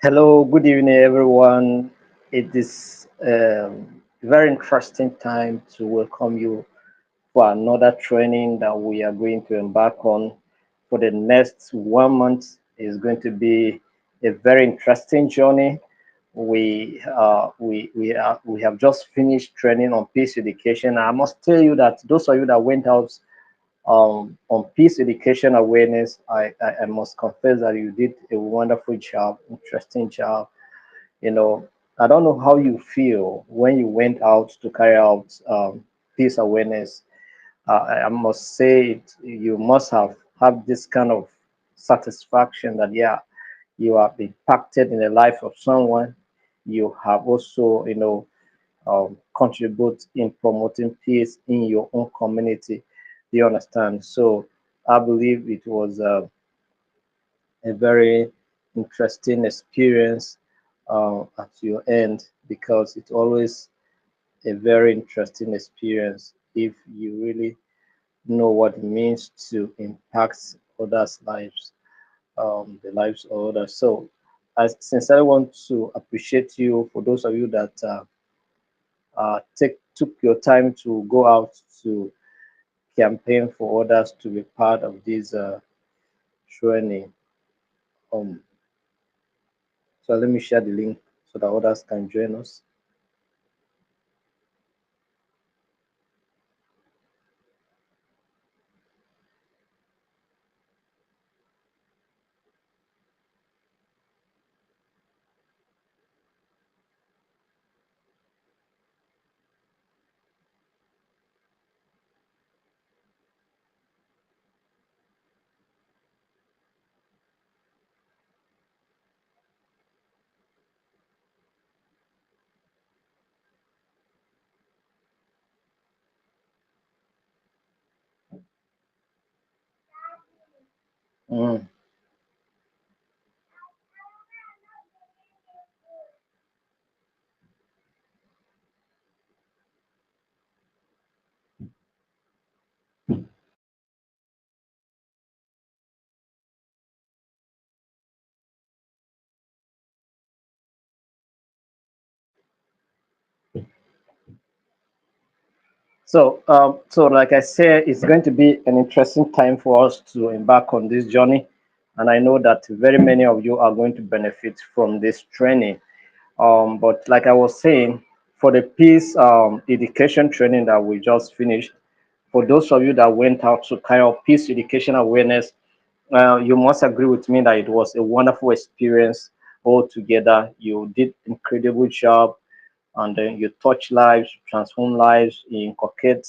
Hello, good evening, everyone. It is a very interesting time to welcome you for another training that we are going to embark on for the next 1 month. Is going to be a very interesting journey. We have just finished training on peace education. I must tell you that those of you that went out on peace education awareness, I must confess that you did a wonderful job, interesting job. you know, I don't know how you feel when you went out to carry out peace awareness. I must say you must have this kind of satisfaction that yeah, you have impacted in the life of someone. You have also, contribute in promoting peace in your own community. Do you understand? So I believe it was a very interesting experience at your end because it's always a very interesting experience if you really know what it means to impact others' lives, the lives of others. So I sincerely want to appreciate you for those of you that took your time to go out to campaign for others to be part of this training. Um, so let me share the link so that others can join us. Mm. So like I said, it's going to be an interesting time for us to embark on this journey, and I know that very many of you are going to benefit from this training. But like I was saying, for the peace education training that we just finished, for those of you that went out to carry out peace education awareness, you must agree with me that it was a wonderful experience altogether. You did incredible job and then you touch lives, transform lives, you inculcate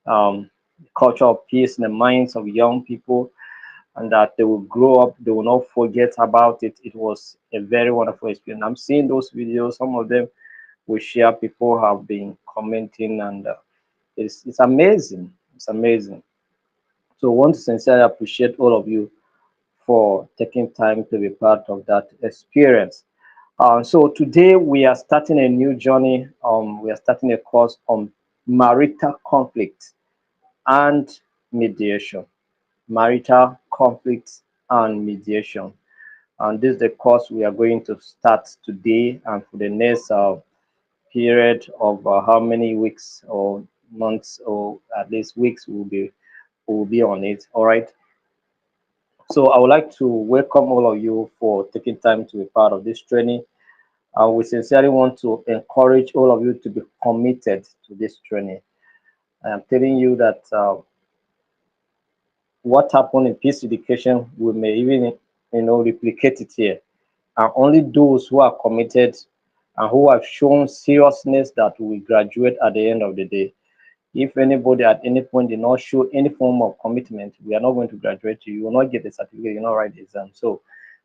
um, culture of peace in the minds of young people, and that they will grow up, they will not forget about it. It was a very wonderful experience. I'm seeing those videos, some of them we share, people have been commenting, and it's amazing. It's amazing. So I want to sincerely appreciate all of you for taking time to be part of that experience. So today we are starting a new journey. We are starting a course on marital conflict and mediation. Marital conflict and mediation. And this is the course we are going to start today and for the next period of how many weeks or months or at least weeks will be on it. All right. So I would like to welcome all of you for taking time to be part of this training. We sincerely want to encourage all of you to be committed to this training. I am telling you that what happened in peace education, we may even, replicate it here. And only those who are committed and who have shown seriousness that will graduate at the end of the day. If anybody at any point did not show any form of commitment, we are not going to graduate you. You will not get the certificate, you will not write the exam. So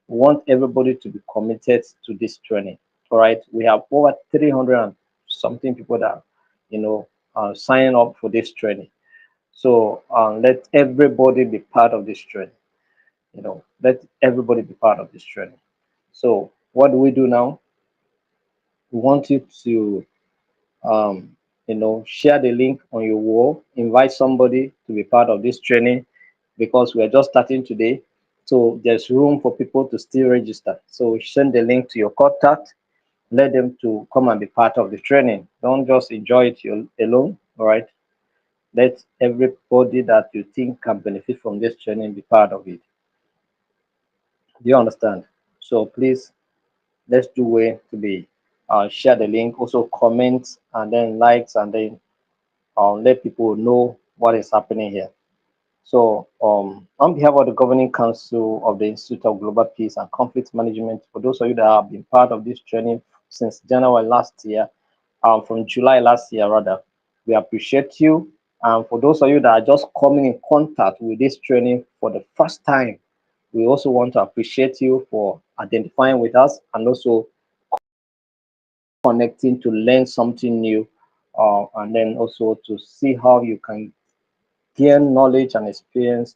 we want everybody to be committed to this training. All right. We have over 300 and something people that, signing up for this training. So let everybody be part of this training. Let everybody be part of this training. So what do we do now? We want you to share the link on your wall, invite somebody to be part of this training because we are just starting today. So there's room for people to still register. So send the link to your contact, let them to come and be part of the training. Don't just enjoy it alone, all right? Let everybody that you think can benefit from this training be part of it. Do you understand? So please, let's do way to be share the link, also comment and then likes, and then let people know what is happening here. So, on behalf of the Governing Council of the Institute of Global Peace and Conflict Management, for those of you that have been part of this training since January last year, from July last year rather, we appreciate you. And for those of you that are just coming in contact with this training for the first time, we also want to appreciate you for identifying with us and also connecting to learn something new, and then also to see how you can gain knowledge and experience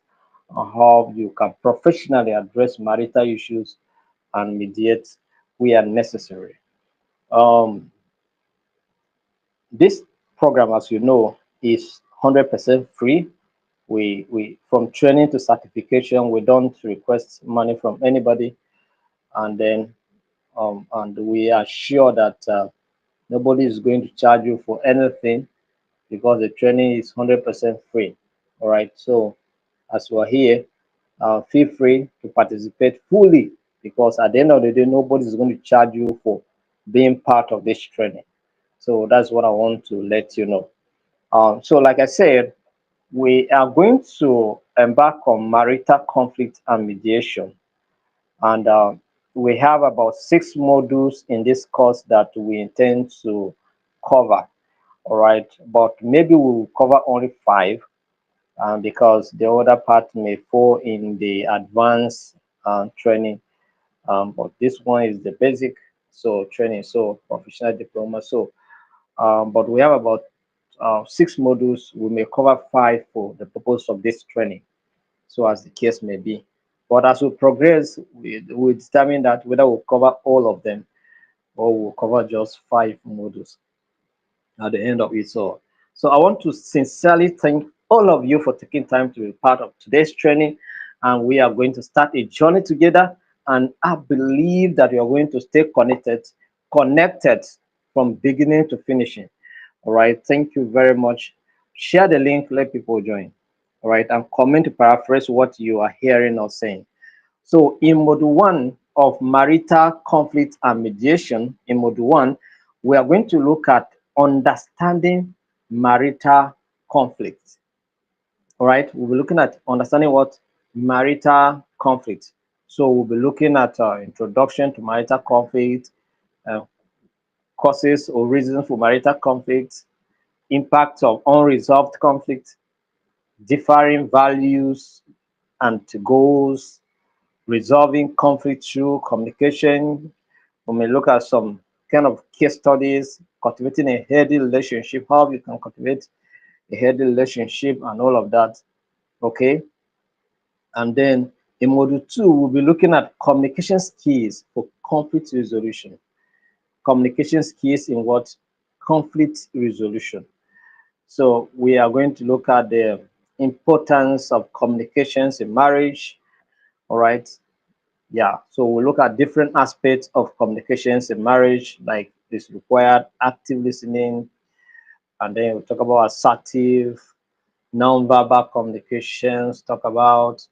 on how you can professionally address marital issues and mediate where necessary. Um, this program, as you know, is 100% free. We from training to certification, we don't request money from anybody, and then and we are sure that nobody is going to charge you for anything because the training is 100% free. All right. So as we're here, feel free to participate fully because at the end of the day, nobody is going to charge you for being part of this training. So that's what I want to let you know. So like I said, we are going to embark on marital conflict and mediation. And we have about 6 modules in this course that we intend to cover. All right. But maybe we'll cover only 5, because the other part may fall in the advanced training. But this one is the basic so training, so professional diploma. So, but we have about 6 modules. We may cover 5 for the purpose of this training, so as the case may be. But as we progress, we determine that whether we'll cover all of them or we'll cover just 5 modules at the end of it. So I want to sincerely thank all of you for taking time to be part of today's training. And we are going to start a journey together. And I believe that you are going to stay connected from beginning to finishing. All right. Thank you very much. Share the link, let people join. All right. And comment to paraphrase what you are hearing or saying. So in module 1 of marital conflict and mediation, in module 1, we are going to look at understanding marital conflict. All right, we'll be looking at understanding what marital conflict. So we'll be looking at introduction to marital conflict, uh, causes or reasons for marital conflict, impacts of unresolved conflict, differing values and goals, resolving conflict through communication. We may look at some kind of case studies, cultivating a healthy relationship, how you can cultivate a healthy relationship and all of that. Okay. And then in module 2, we'll be looking at communication skills for conflict resolution. Communication skills in what? Conflict resolution. So we are going to look at the importance of communications in marriage. All right. Yeah, so we'll look at different aspects of communications in marriage, like this required active listening, and then we'll talk about assertive, non-verbal communications, talk about,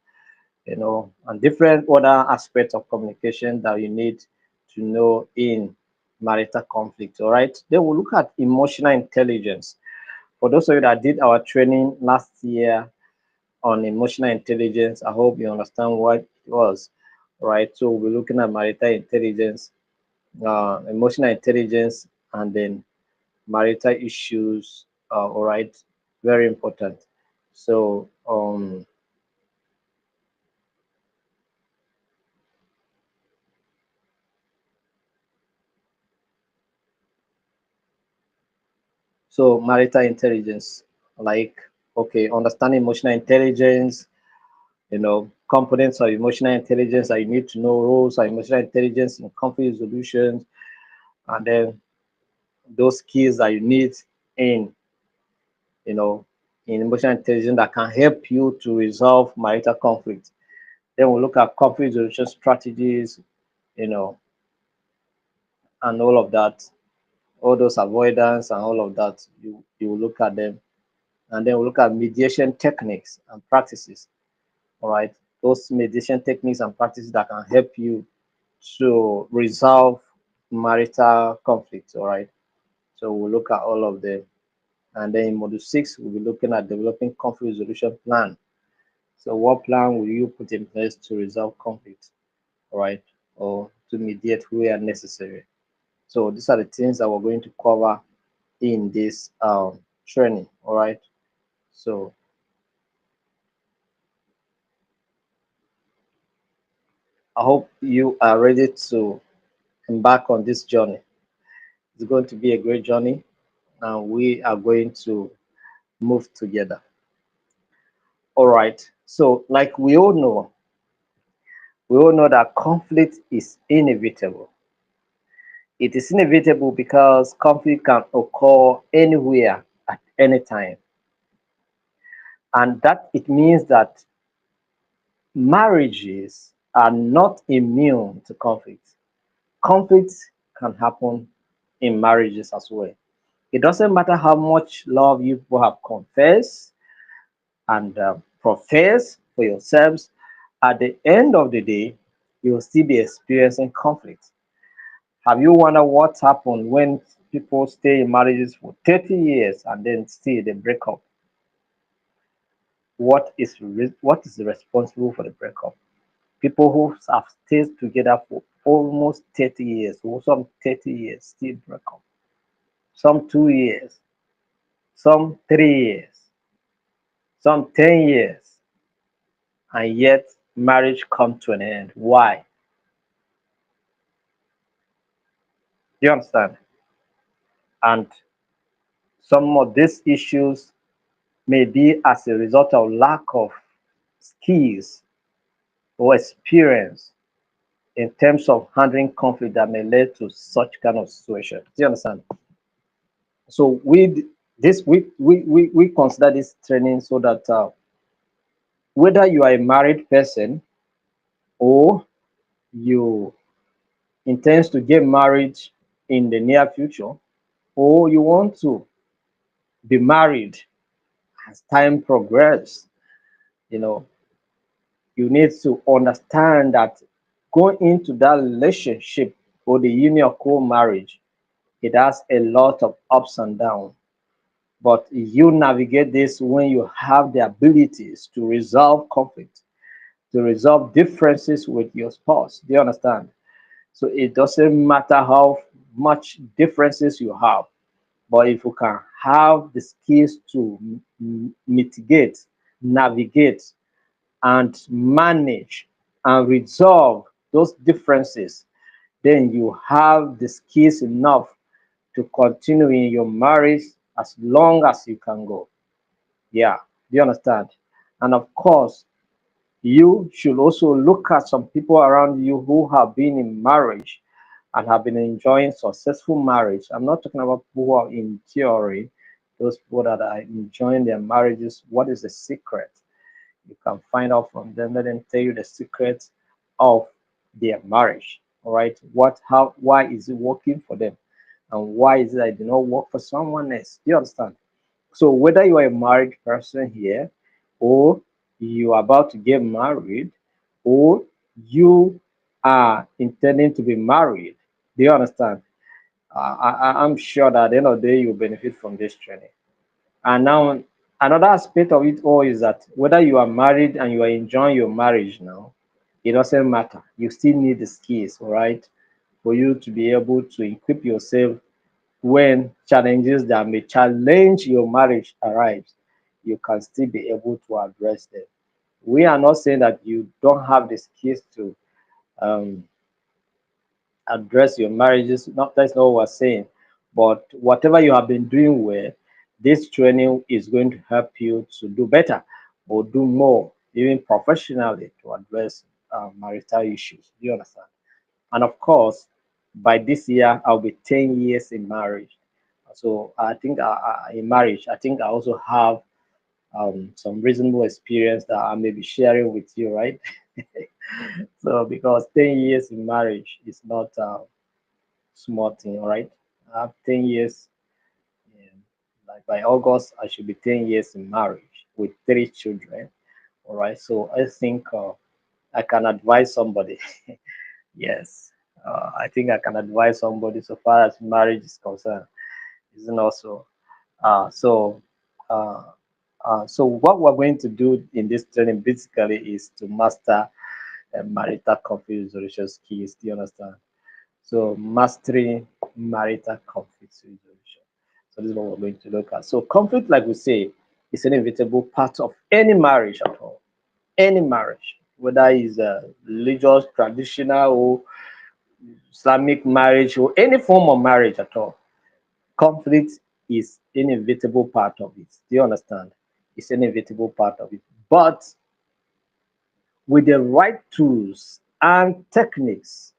and different other aspects of communication that you need to know in marital conflict. All right. Then we'll look at emotional intelligence. For those of you that did our training last year on emotional intelligence, I hope you understand what it was. Right. So we're looking at marital intelligence, emotional intelligence, and then marital issues. All right. Very important. So marital intelligence, like, okay, understanding emotional intelligence, components of emotional intelligence that you need to know, roles of emotional intelligence in conflict resolution, and then those skills that you need in, you know, in emotional intelligence that can help you to resolve marital conflict. Then we'll look at conflict resolution strategies, you know, and all of that, all those avoidance and all of that. You will look at them, and then we'll look at mediation techniques and practices. All right, those mediation techniques and practices that can help you to resolve marital conflicts. All right, so we'll look at all of them. And then in module 6, we'll be looking at developing conflict resolution plan. So what plan will you put in place to resolve conflict, all right, or to mediate where necessary? So these are the things that we're going to cover in this training, all right? So I hope you are ready to embark on this journey. It's going to be a great journey, and we are going to move together. All right. So, like we all know that conflict is inevitable. It is inevitable because conflict can occur anywhere at any time. And that it means that marriages are not immune to conflict. Conflict can happen in marriages as well. It doesn't matter how much love you people have confessed and professed for yourselves, at the end of the day, you will still be experiencing conflict. Have you wondered what happened when people stay in marriages for 30 years and then still they break up? What is responsible for the breakup? People who have stayed together for almost 30 years, or some 30 years, still break up. Some 2 years, some 3 years, some 10 years, and yet marriage come to an end. Why? Do you understand? And some of these issues may be as a result of lack of skills or experience in terms of handling conflict that may lead to such kind of situation. Do you understand? So we consider this training so that whether you are a married person or you intend to get married in the near future, or you want to be married as time progresses, you know, you need to understand that going into that relationship or the union of co-marriage, it has a lot of ups and downs. But you navigate this when you have the abilities to resolve conflict, to resolve differences with your spouse. Do you understand? So it doesn't matter how much differences you have, but if you can have the skills to mitigate, navigate, and manage and resolve those differences, then you have the skills enough to continue in your marriage as long as you can go. Yeah, do you understand? And of course, you should also look at some people around you who have been in marriage and have been enjoying successful marriage. I'm not talking about people who are in theory, those people that are enjoying their marriages. What is the secret? You can find out from them. Let them tell you the secrets of their marriage. All right. Why is it working for them? And why is it that it did not work for someone else? Do you understand? So whether you are a married person here, or you are about to get married, or you are intending to be married, do you understand? I'm sure that at the end of the day, you benefit from this training. And now, another aspect of it all is that whether you are married and you are enjoying your marriage now, it doesn't matter. You still need the skills, all right, for you to be able to equip yourself when challenges that may challenge your marriage arrives. You can still be able to address them. We are not saying that you don't have the skills to um, address your marriages. Not that's not what we're saying. But whatever you have been doing well, this training is going to help you to do better or do more, even professionally, to address marital issues. Do you understand? And of course, by this year, I'll be 10 years in marriage. So I think in marriage, I think I also have some reasonable experience that I may be sharing with you, right? So because 10 years in marriage is not a small thing, all right? I have 10 years, and like by August, I should be 10 years in marriage with 3 children, all right? So I think I can advise somebody. Yes, I think I can advise somebody so far as marriage is concerned. Isn't also so. Uh, so what we're going to do in this training basically is to master marital conflict resolution skills. Do you understand? So mastering marital conflict resolution. So this is what we're going to look at. So conflict, like we say, is an inevitable part of any marriage at all. Any marriage, whether it's a religious, traditional, or Islamic marriage, or any form of marriage at all. Conflict is inevitable part of it. Do you understand? It's an inevitable part of it. But with the right tools and techniques,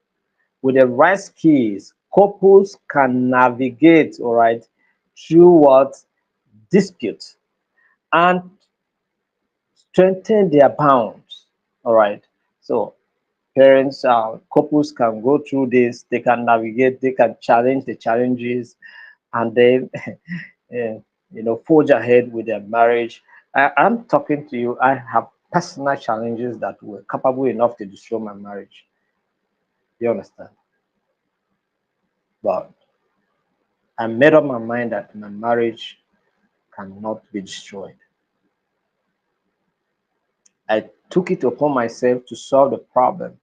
with the right skills, couples can navigate, all right, through what dispute and strengthen their bonds. All right. So parents, couples can go through this, they can navigate, they can challenge the challenges, and then forge ahead with their marriage. I'm talking to you, I have personal challenges that were capable enough to destroy my marriage. You understand? But I made up my mind that my marriage cannot be destroyed. I took it upon myself to solve the problem,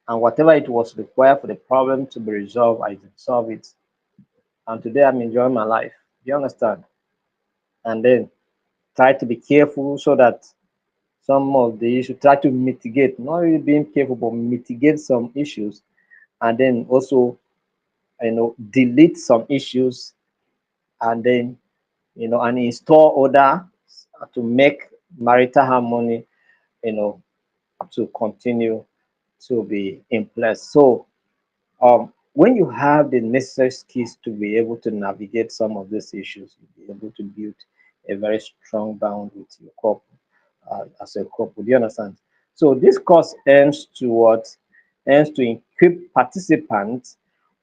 and whatever it was required for the problem to be resolved, I did solve it. And today I'm enjoying my life. You understand? And then try to be careful so that some of the issues, try to mitigate, not really being careful, but mitigate some issues, and then also, delete some issues, and then, and install order to make marital harmony, you know, to continue to be in place. So when you have the necessary skills to be able to navigate some of these issues, you'll be able to build a very strong bond with your couple as a couple. Do you understand? So this course aims to what? Aims to equip participants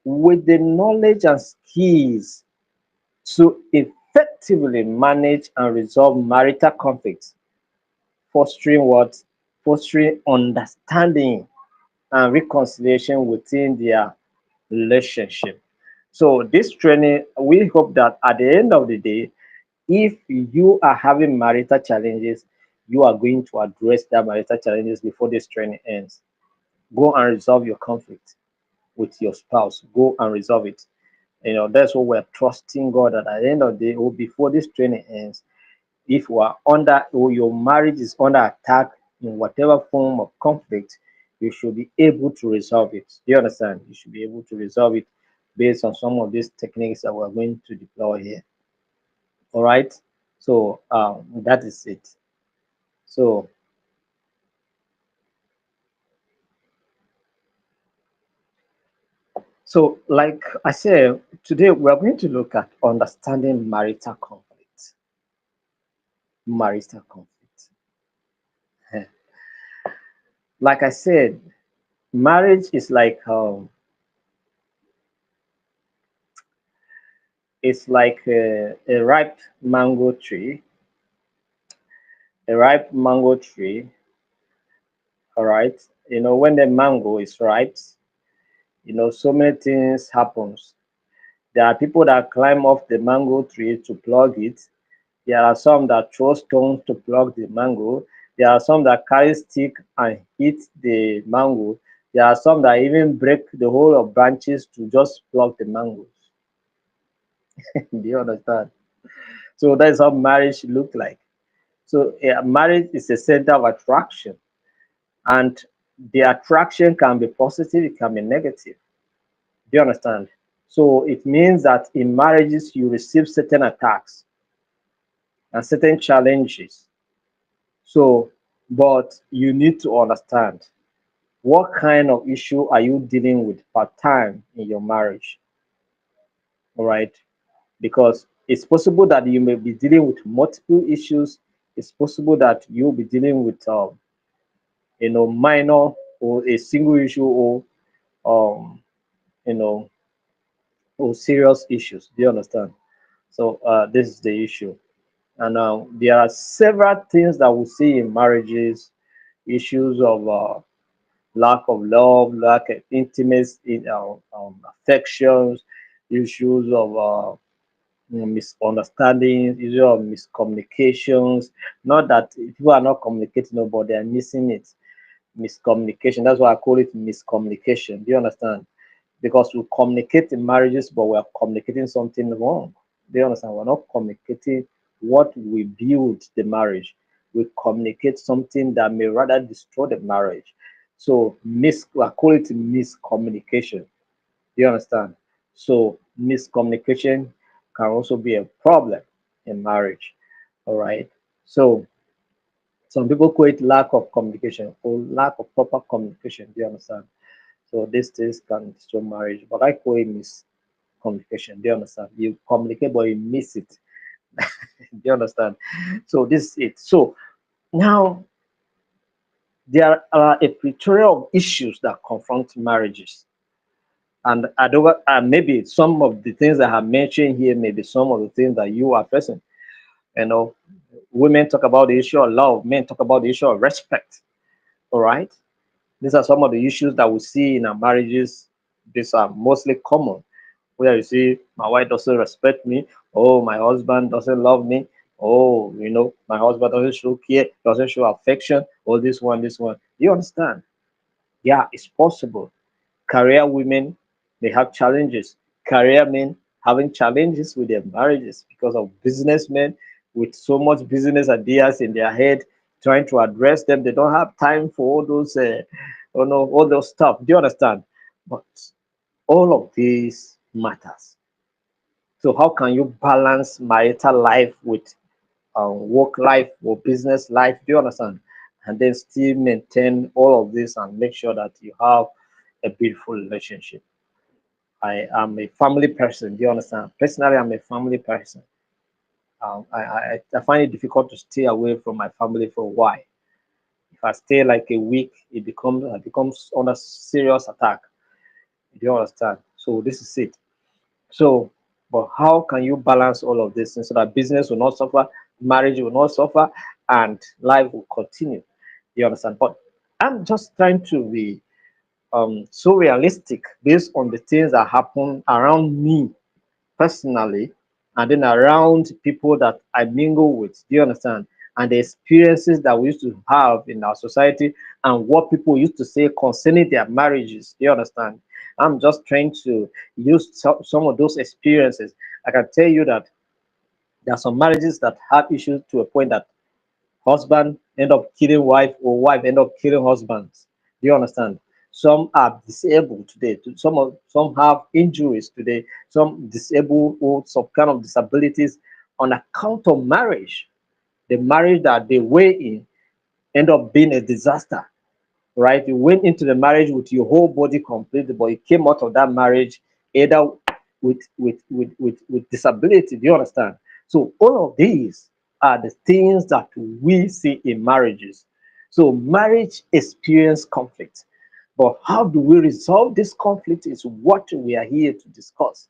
with the knowledge and skills to effectively manage and resolve marital conflicts, fostering what? Fostering understanding and reconciliation within their relationship. So this training, we hope that at the end of the day, if you are having marital challenges, you are going to address that marital challenges before this training ends. Go and resolve your conflict with your spouse. Go and resolve it. That's what we're trusting God that at the end of the day, or before this training ends, if you are under, or your marriage is under attack in whatever form of conflict, you should be able to resolve it. Do you understand? You should be able to resolve it based on some of these techniques that we're going to deploy here. All right. So that is it. So like I said, today we are going to look at understanding marital conflict. Marital conflict. Like I said, marriage is like it's like a ripe mango tree. A ripe mango tree. All right. When the mango is ripe, so many things happens. There are people that climb off the mango tree to plug it. There are some that throw stones to plug the mango. There are some that carry stick and hit the mango. There are some that even break the whole of branches to just plug the mangoes. Do you understand? So that's how marriage look like. So marriage is a center of attraction, and the attraction can be positive, it can be negative. Do you understand? So it means that in marriages you receive certain attacks and certain challenges. So, but you need to understand what kind of issue are you dealing with part time in your marriage, all right? Because it's possible that you may be dealing with multiple issues It's possible that you'll be dealing with minor or a single issue or um, you know or serious issues. Do you understand? So this is the issue. And there are several things that we see in marriages, issues of lack of love, lack of intimacy, affections, issues of misunderstandings, issues of miscommunications. Not that people are not communicating, no, but they are missing it. Miscommunication. That's why I call it miscommunication. Do you understand? Because we communicate in marriages, but we are communicating something wrong. Do you understand? We're not communicating what we build the marriage. We communicate something that may rather destroy the marriage. So I call it miscommunication. Do you understand? So miscommunication can also be a problem in marriage. All right. So some people call it lack of communication or lack of proper communication. Do you understand? So these things can destroy marriage, but I call it miscommunication. Do you understand? You communicate, but you miss it. Do you understand? So this is it. So now there are a plethora of issues that confront marriages. And I don't maybe some of the things that I have mentioned here, maybe some of the things that you are facing. You know, women talk about the issue of love, men talk about the issue of respect. All right. These are some of the issues that we see in our marriages. These are mostly common, where you see my wife doesn't respect me, oh, my husband doesn't love me, oh, my husband doesn't show care, doesn't show affection, oh, this one. You understand? Yeah, it's possible. Career women, they have challenges. Career men having challenges with their marriages because of businessmen with so much business ideas in their head, trying to address them. They don't have time for all those, all those stuff. Do you understand? But all of these matters. So how can you balance marital life with work life or business life? Do you understand? And then still maintain all of this and make sure that you have a beautiful relationship. I am a family person. Do you understand? Personally, I'm a family person. I find it difficult to stay away from my family for a while. If I stay like a week, it becomes under serious attack. Do you understand? So this is it. So, but how can you balance all of this so that business will not suffer, marriage will not suffer, and life will continue? You understand? But I'm just trying to be so realistic based on the things that happen around me personally, and then around people that I mingle with. Do you understand? And the experiences that we used to have in our society and what people used to say concerning their marriages. Do you understand? I'm just trying to use some of those experiences. I can tell you that there are some marriages that have issues to a point that husband end up killing wife or wife end up killing husbands. Do you understand? Some are disabled today. Some have injuries today. Some disabled or some kind of disabilities on account of marriage. The marriage that they were in end up being a disaster, right? You went into the marriage with your whole body complete, but you came out of that marriage either with disability. Do you understand? So all of these are the things that we see in marriages. So marriage experience conflict. But how do we resolve this conflict is what we are here to discuss.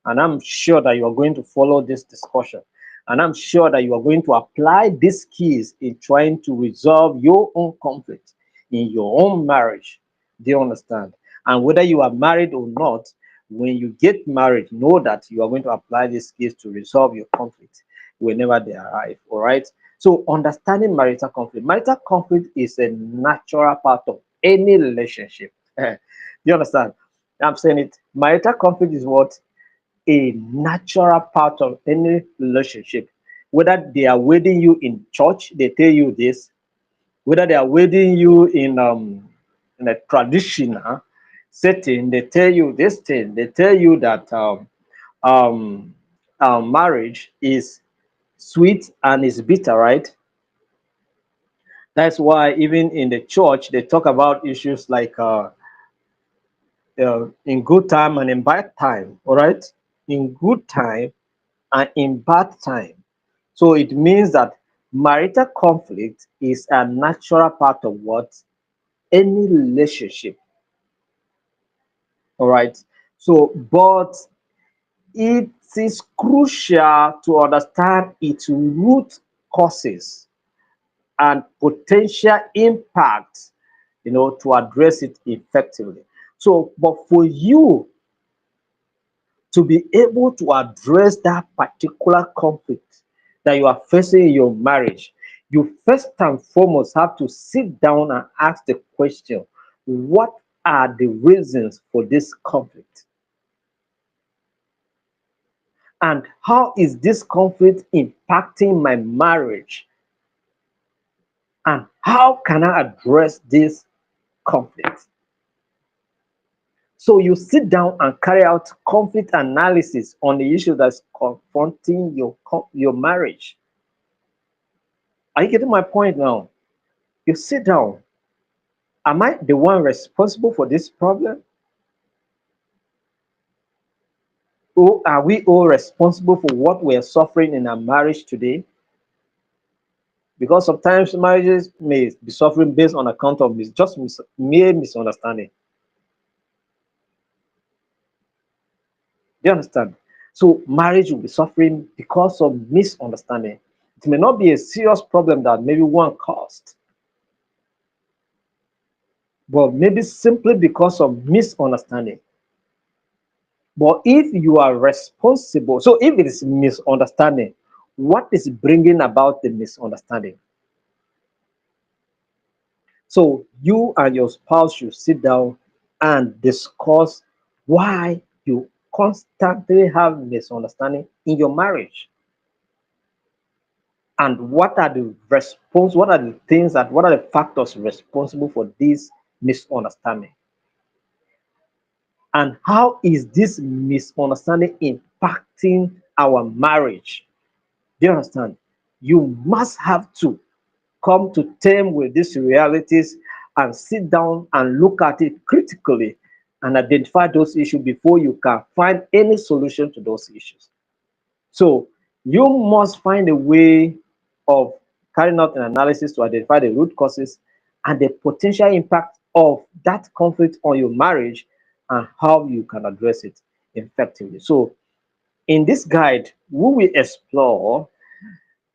And I'm sure that you are going to follow this discussion. And I'm sure that you are going to apply these keys in trying to resolve your own conflict in your own marriage. Do you understand? And whether you are married or not, when you get married, know that you are going to apply these keys to resolve your conflict whenever they arrive. All right. So, understanding marital conflict. Marital conflict is a natural part of any relationship. Do you understand? I'm saying it. Marital conflict is what? A natural part of any relationship. Whether they are wedding you in church, they tell you this. Whether they are wedding you in a traditional setting, they tell you this thing. They tell you that um, marriage is sweet and is bitter, right? That's why even in the church they talk about issues like in good time and in bad time. All right, in good time and in bad time. So it means that Marital conflict is a natural part of what any relationship. All right. So, but it is crucial to understand its root causes and potential impacts, to address it effectively. So, but for you to be able to address that particular conflict that you are facing in your marriage, you first and foremost have to sit down and ask the question, what are the reasons for this conflict? And how is this conflict impacting my marriage? And how can I address this conflict? So you sit down and carry out conflict analysis on the issue that's confronting your marriage. Are you getting my point now? You sit down. Am I the one responsible for this problem? Or are we all responsible for what we are suffering in our marriage today? Because sometimes marriages may be suffering based on account of mere misunderstanding. Do you understand? So marriage will be suffering because of misunderstanding. It may not be a serious problem that maybe one caused, but maybe simply because of misunderstanding. But if you are responsible, so if it is misunderstanding, what is bringing about the misunderstanding? So you and your spouse should sit down and discuss why you constantly have misunderstanding in your marriage, and what are the things that what are the factors responsible for this misunderstanding, and how is this misunderstanding impacting our marriage. Do you understand? You must have to come to terms with these realities and sit down and look at it critically and identify those issues before you can find any solution to those issues. So you must find a way of carrying out an analysis to identify the root causes and the potential impact of that conflict on your marriage and how you can address it effectively. So in this guide, we will explore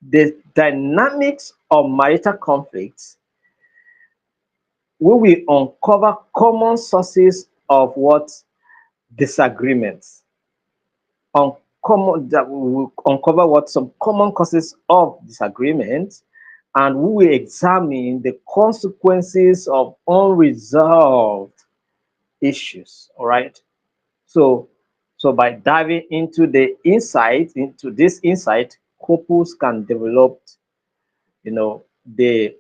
the dynamics of marital conflicts. We will uncover common sources of what disagreements, uncommon that we will uncover what some common causes of disagreement, and we will examine the consequences of unresolved issues. All right. So by diving into this insight, couples can develop, you know, the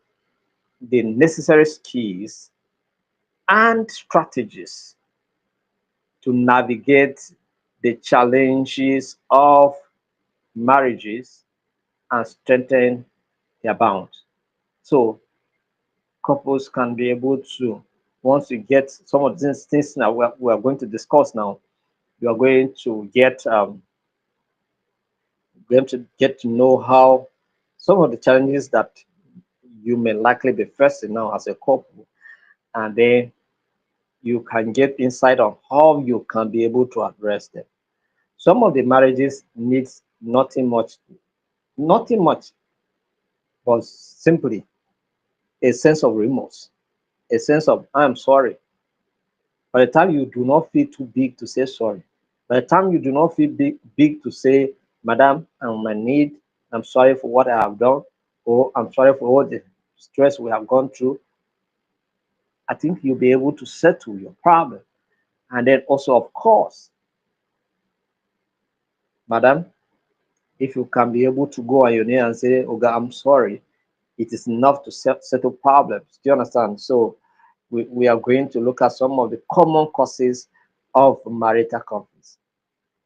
necessary skills and strategies to navigate the challenges of marriages and strengthen their bonds. So couples can be able to, once you get some of these things that we are going to discuss now, you are going to get to know how some of the challenges that you may likely be facing now as a couple, and then you can get insight on how you can be able to address them. Some of the marriages needs nothing much, but simply a sense of remorse, a sense of I'm sorry. By the time you do not feel too big to say sorry, by the time you do not feel big to say, Madam, I'm in need, I'm sorry for what I have done, or I'm sorry for all the stress we have gone through, I think you'll be able to settle your problem. And then also, of course, Madam, if you can be able to go on your knee and say, Oh God, I'm sorry, it is enough to settle problems. Do you understand? So we are going to look at some of the common causes of marital conflicts.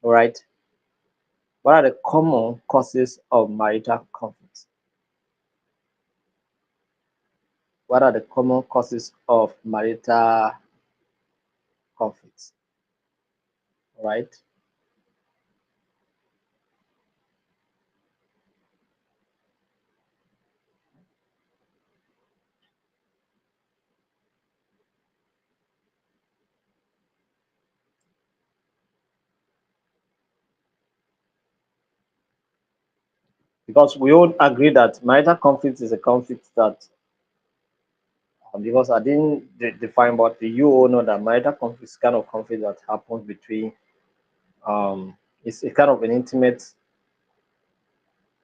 All right. What are the common causes of marital conflicts? What are the common causes of marital conflicts? All right. because we all agree that marital conflict is a conflict that, because I didn't define, but you all know that marital conflict is kind of conflict that happens between, it's a kind of an intimate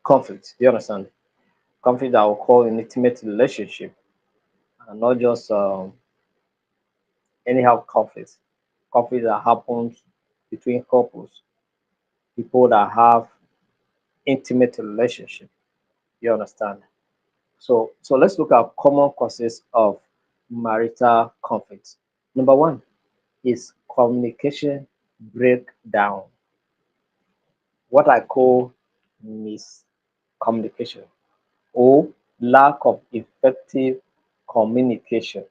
conflict. Do you understand? Conflict that will call an intimate relationship, and not just anyhow conflict. Conflict that happens between couples, people that have intimate relationship. You understand? So let's look at common causes of marital conflict. Number one is communication breakdown, what I call miscommunication or lack of effective communication.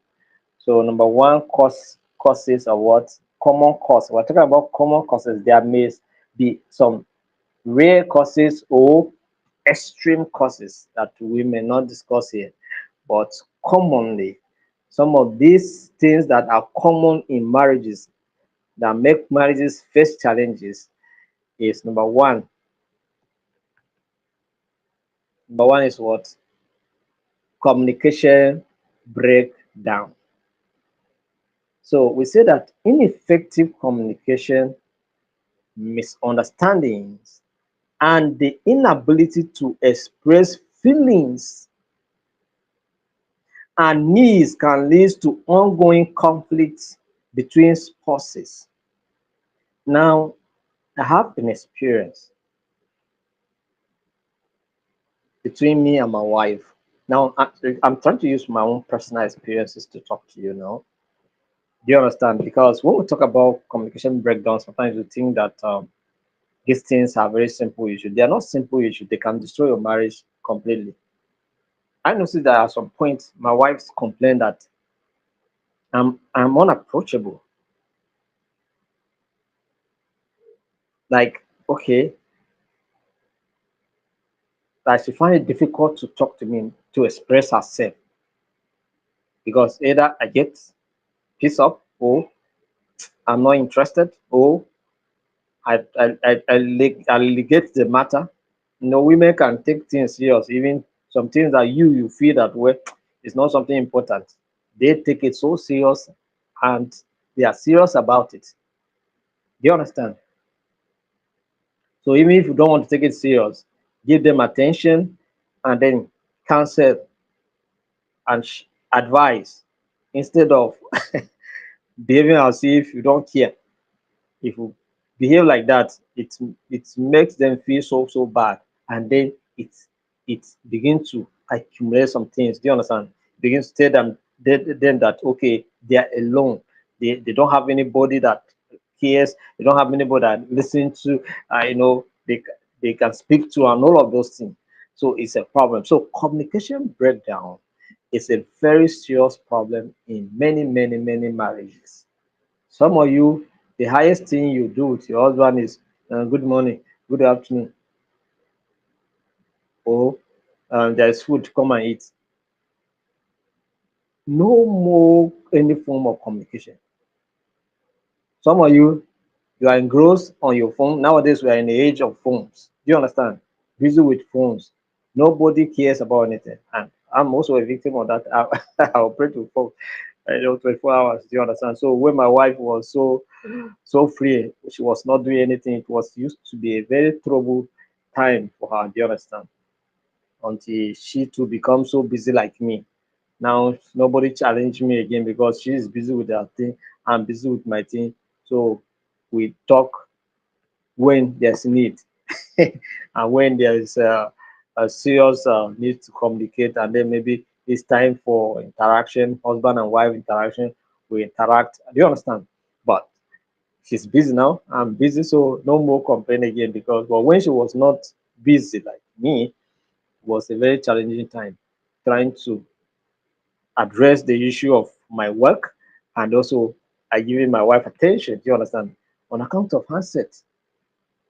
So number one causes of what? Common cause. We're talking about common causes. There may be some rare causes or extreme causes that we may not discuss here, but commonly, some of these things that are common in marriages that make marriages face challenges is number one. Number one is what? Communication breakdown. So we say that ineffective communication, misunderstandings, and the inability to express feelings and needs can lead to ongoing conflicts between spouses. Now, I have an experience between me and my wife. Now, I'm trying to use my own personal experiences to talk to you now. Do you understand? Because when we talk about communication breakdown, sometimes we think that these things are very simple issues. They are not simple issues. They can destroy your marriage completely. I noticed that at some point, my wife complained that I'm unapproachable. Like, okay, that she find it difficult to talk to me, to express herself, because either I get pissed off, or I'm not interested, or I negate the matter. You know, women can take things serious, even some things that you feel that well, it's not something important. They take it so serious, and they are serious about it. Do you understand? So even if you don't want to take it serious, give them attention, and then counsel and advise, instead of behaving as if you don't care. If you behave like that, it makes them feel so bad, and then it begins to accumulate some things. Do you understand? Begins to tell them that okay, they are alone. They don't have anybody that cares. They don't have anybody that listen to. They can speak to, and all of those things. So it's a problem. So communication breakdown is a very serious problem in many marriages. Some of you, the highest thing you do with your husband is good morning, good afternoon, or there is food, come and eat. No more any form of communication. Some of you are engrossed on your phone. Nowadays, we are in the age of phones. Do you understand? Busy with phones. Nobody cares about anything. And I'm also a victim of that. I operate with phone, 24 hours. Do you understand? So when my wife was so free, she was not doing anything. It was used to be a very trouble time for her. Do you understand? Until she too becomes so busy like me. Now nobody challenge me again because she is busy with her thing. I'm busy with my thing. So we talk when there's need, and when there is a serious need to communicate, and then maybe it's time for interaction, husband and wife interaction. We interact. Do you understand? But she's busy now. I'm busy, so no more complain again. Because but when she was not busy like me, it was a very challenging time trying to address the issue of my work, and also I giving my wife attention. Do you understand? On account of handset,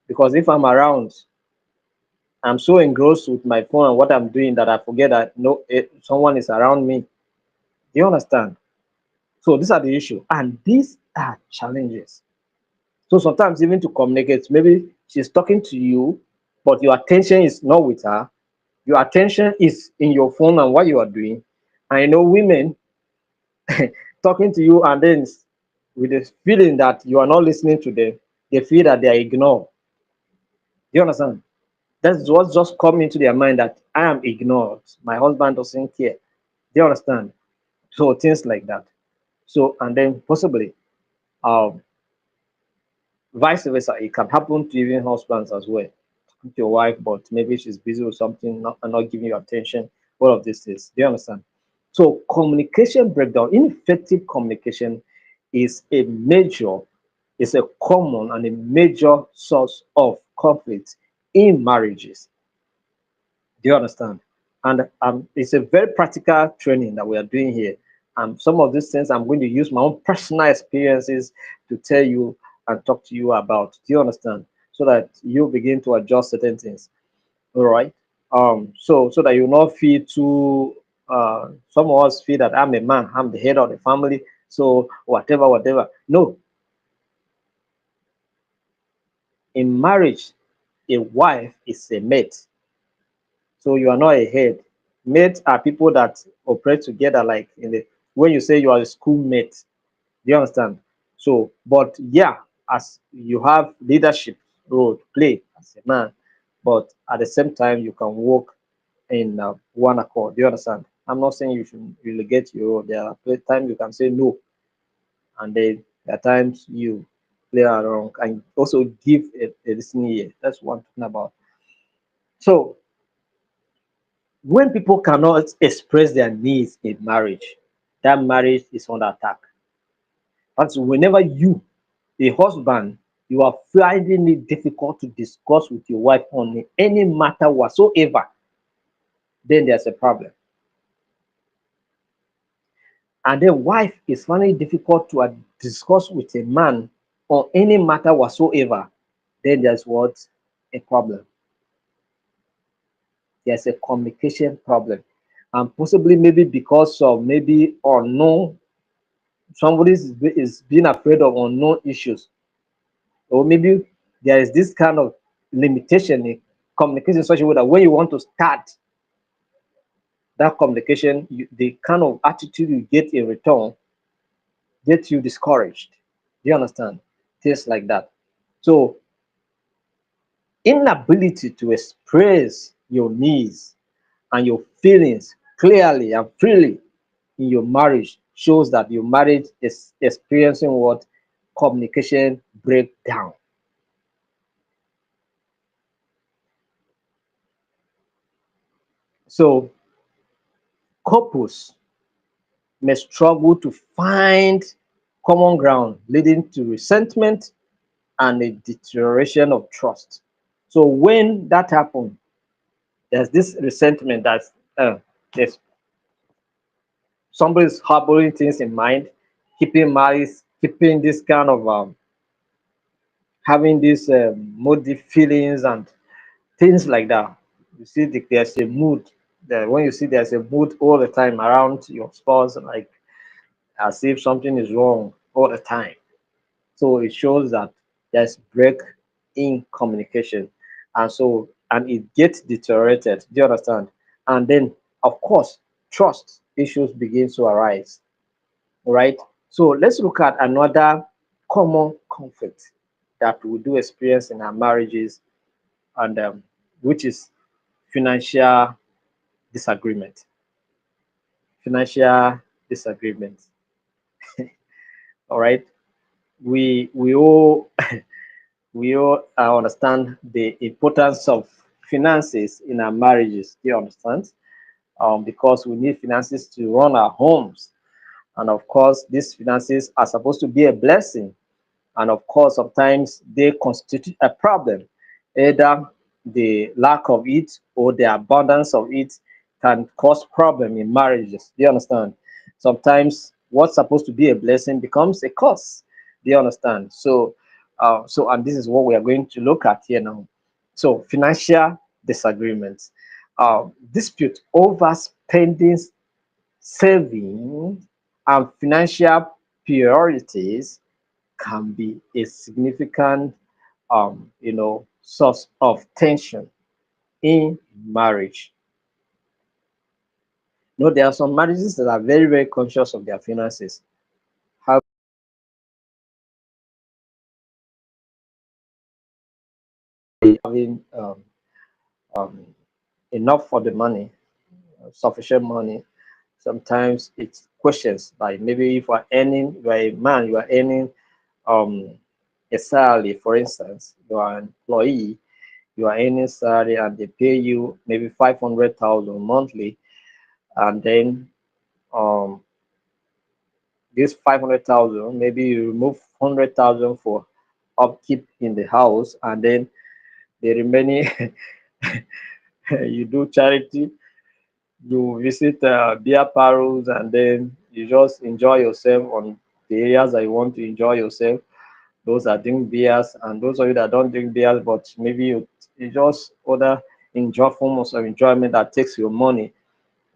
because if I'm around, I'm so engrossed with my phone and what I'm doing that I forget that no, someone is around me. Do you understand? So these are the issue, and these are challenges. So sometimes even to communicate, maybe she's talking to you, but your attention is not with her. Your attention is in your phone and what you are doing. I know women talking to you and then with the feeling that you are not listening to them, they feel that they are ignored. Do you understand? That's what just come into their mind, that I am ignored. My husband doesn't care. Do you understand? So things like that. So and then possibly um vice versa, it can happen to even husbands as well. Talking to your wife, but maybe she's busy with something and not giving you attention. All of these things. Do you understand? So communication breakdown, ineffective communication is a major, is a common and a major source of conflict in marriages. Do you understand? And it's a very practical training that we are doing here. And some of these things I'm going to use my own personal experiences to tell you and talk to you about. Do you understand? So that you begin to adjust certain things. All right. So that you not feel too. Some of us feel that I'm a man, I'm the head of the family. So whatever, whatever. No, in marriage, a wife is a mate. So you are not a head. Mates are people that operate together, like in the when you say you are a schoolmate. Do you understand? So, but yeah, as you have leadership role to play as a man, but at the same time you can work in one accord. Do you understand? I'm not saying you should relegate your role. There are times you can say no, and then there are times you play along and also give a listening ear. That's what I'm talking about. So when people cannot express their needs in marriage, that marriage is under attack. But whenever you, a husband, you are finding it difficult to discuss with your wife on any matter whatsoever, then there's a problem. And then wife is finding it difficult to discuss with a man on any matter whatsoever, then there's what? A problem. There's a communication problem. And possibly maybe because of maybe unknown, somebody is being afraid of unknown issues, or maybe there is this kind of limitation in communication in such a way that when you want to start that communication, the kind of attitude you get in return gets you discouraged. Do you understand? Things like that. So inability to express your needs and your feelings clearly and freely in your marriage shows that your marriage is experiencing what? Communication breakdown. So couples may struggle to find common ground, leading to resentment and a deterioration of trust. So when that happens, there's this resentment that there's somebody's harboring things in mind, keeping malice, keeping this kind of having these moody feelings and things like that. You see, there's a mood. That when you see there's a mood all the time around your spouse, like as if something is wrong all the time. So it shows that there's break in communication. And it gets deteriorated. Do you understand? And then of course trust issues begin to arise. All right. So let's look at another common conflict that we do experience in our marriages, and which is financial disagreement. Financial disagreement. All right. We all understand the importance of finances in our marriages. Do you understand? Because we need finances to run our homes, and of course, these finances are supposed to be a blessing. And of course, sometimes they constitute a problem. Either the lack of it or the abundance of it can cause problem in marriages. Do you understand? Sometimes what's supposed to be a blessing becomes a curse. Do you understand? And this is what we are going to look at here now. So financial disagreements, dispute over spending, saving, and financial priorities can be a significant source of tension in marriage. No, there are some marriages that are very, very conscious of their finances, having um, enough for the money, sufficient money. Sometimes it's questions like maybe if you are earning, you are a man, you are earning um, a salary, for instance, you are an employee, you are earning salary and they pay you maybe 500,000 monthly, and then um, this 500,000, maybe you remove 100,000 for upkeep in the house, and then the remaining you do charity, you visit beer parlors, and then you just enjoy yourself on the areas that you want to enjoy yourself. Those that drink beers, and those of you that don't drink beers, but maybe you just other enjoy forms of enjoyment that takes your money,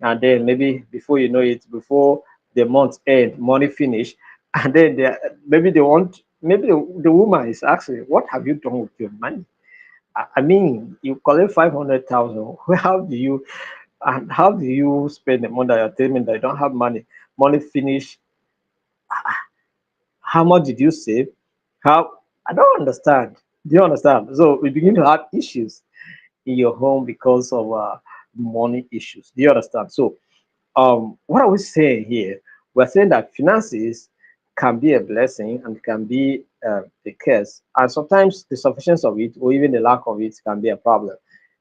and then maybe before you know it, before the month end, money finish, and then maybe they want, maybe the woman is asking, "What have you done with your money?" I mean, you collect 500,000. How do you and how do you spend the money that you're telling me that you don't have money? Money finish. How much did you save? How I don't understand. Do you understand? So we begin to have issues in your home because of money issues. Do you understand? So what are we saying here? We're saying that finances can be a blessing and can be a curse, and sometimes the sufficiency of it or even the lack of it can be a problem.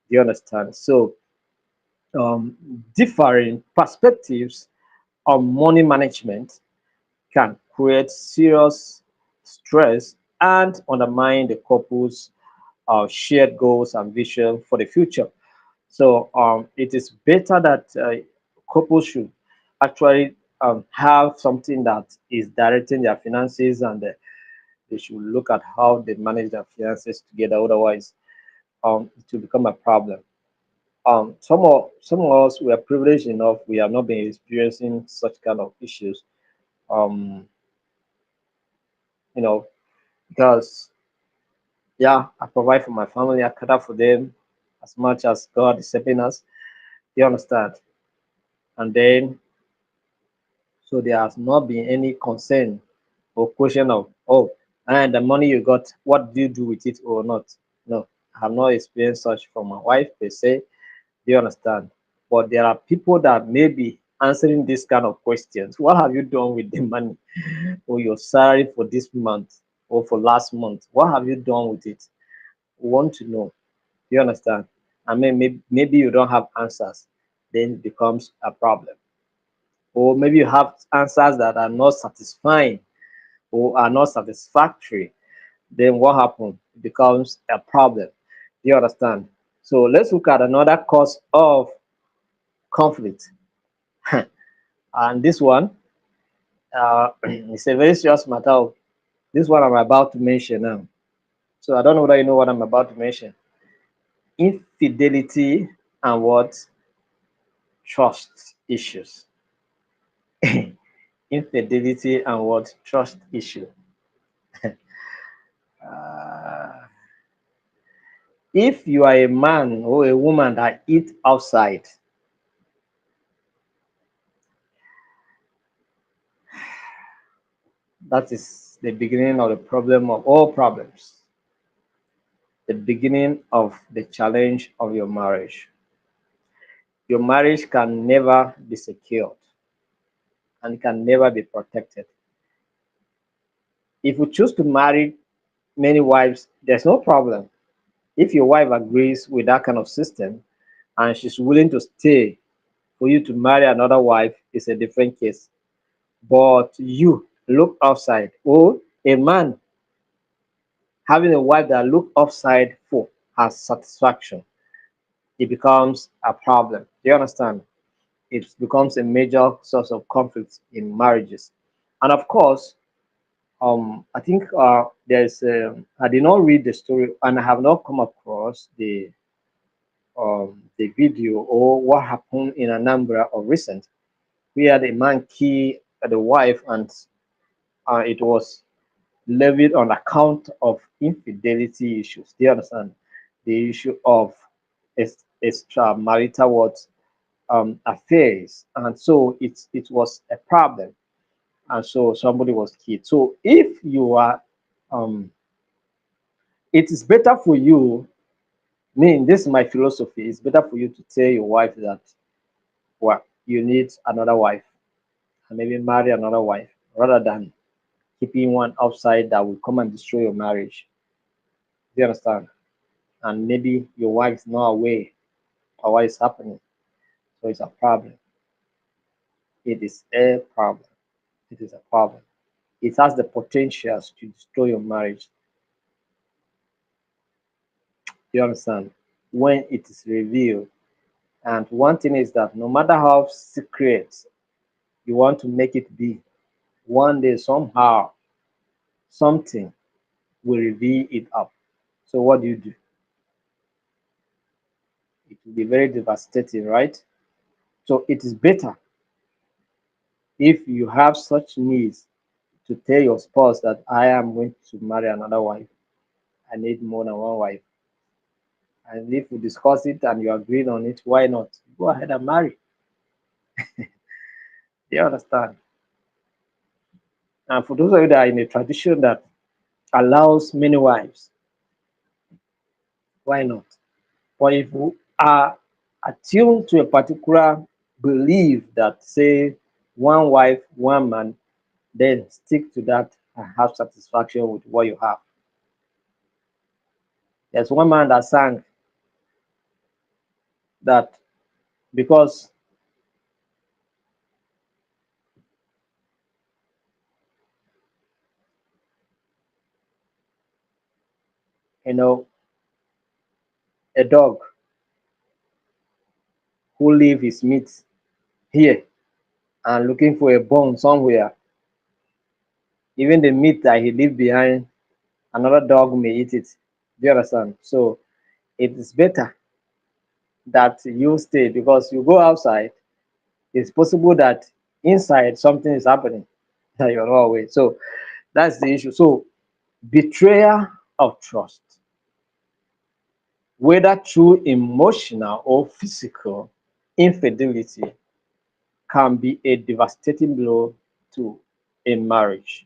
Do you understand? So um, differing perspectives on money management can create serious stress and undermine the couple's shared goals and vision for the future. So it is better that couples should actually have something that is directing their finances, and they should look at how they manage their finances together. Otherwise, it will become a problem. Some of us, we are privileged enough, we have not been experiencing such kind of issues. Um, you know, because yeah, I provide for my family, I cater for them as much as God is helping us. You understand? And then so there has not been any concern or question of, oh, and the money you got, what do you do with it or not? No, I have not experienced such from my wife per se. Do you understand? But there are people that may be answering this kind of questions. What have you done with the money or your salary for this month or for last month? What have you done with it? We want to know. Do you understand? I mean, maybe you don't have answers, then it becomes a problem. Or maybe you have answers that are not satisfying or are not satisfactory, then what happens? It becomes a problem. Do you understand? So let's look at another cause of conflict. And this one is a very serious matter. This one I'm about to mention now. So I don't know whether you know what I'm about to mention. Infidelity and what? Trust issues. Infidelity and what? Trust issue. Uh, if you are a man or a woman that eat outside, that is the beginning of the problem of all problems, the beginning of the challenge of your marriage. Your marriage can never be secured and can never be protected. If you choose to marry many wives, there's no problem. If your wife agrees with that kind of system and she's willing to stay for you to marry another wife, it's a different case. But you look outside, or a man having a wife that look outside for has satisfaction, it becomes a problem. Do you understand? It becomes a major source of conflict in marriages. And of course, I think I did not read the story and I have not come across the video or what happened in Anambra of recent, where the man killed the wife, and it was levied on account of infidelity issues. Do you understand? The issue of extramarital what affairs, and so it was a problem, and so somebody was killed. So if you are, um, it is better for you. Me, this is my philosophy. It's better for you to tell your wife that, well, you need another wife and maybe marry another wife rather than keeping one outside that will come and destroy your marriage. Do you understand? And maybe your wife is not aware of what is happening. So it's a problem. It is a problem. It is a problem. It has the potential to destroy your marriage. You understand? When it is revealed. And one thing is that no matter how secret you want to make it be, one day somehow something will reveal it up. So what do? It will be very devastating, right? So it is better if you have such needs to tell your spouse that I am going to marry another wife. I need more than one wife. And if we discuss it and you agree on it, why not? Go ahead and marry. Do you understand? And for those of you that are in a tradition that allows many wives, why not? But if you are attuned to a particular belief that say one wife, one man, then stick to that and have satisfaction with what you have. There's one man that sang that because you know a dog who leave his meat here and looking for a bone somewhere, even the meat that he leave behind, another dog may eat it. Do you understand? So it is better that you stay because you go outside, it's possible that inside something is happening that you're not aware. So that's the issue. So betrayal of trust, whether through emotional or physical infidelity, can be a devastating blow to a marriage.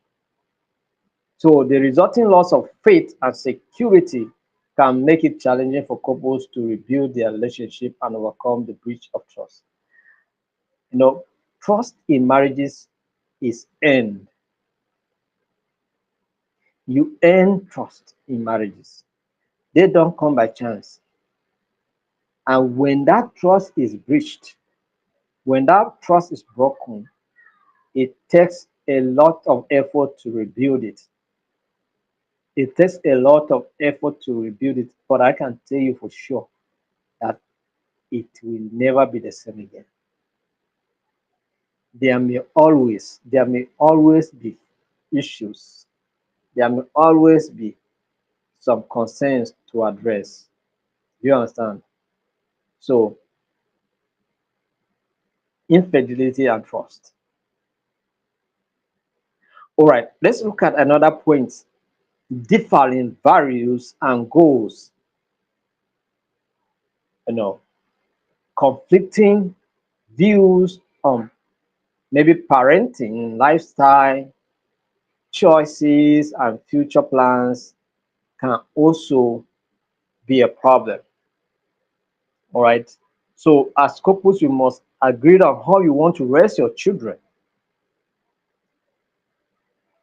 So the resulting loss of faith and security can make it challenging for couples to rebuild their relationship and overcome the breach of trust. You know, trust in marriages is earned. You earn trust in marriages. They don't come by chance. And when that trust is breached, when that trust is broken, it takes a lot of effort to rebuild it. It takes a lot of effort to rebuild it, but I can tell you for sure that it will never be the same again. There may always be issues. There may always be some concerns to address. Do you understand? So infidelity and trust. All right, let's look at another point. Differing values and goals. You know, conflicting views on maybe parenting, lifestyle, choices, and future plans can also be a problem. All right. So as couples, you must agree on how you want to raise your children.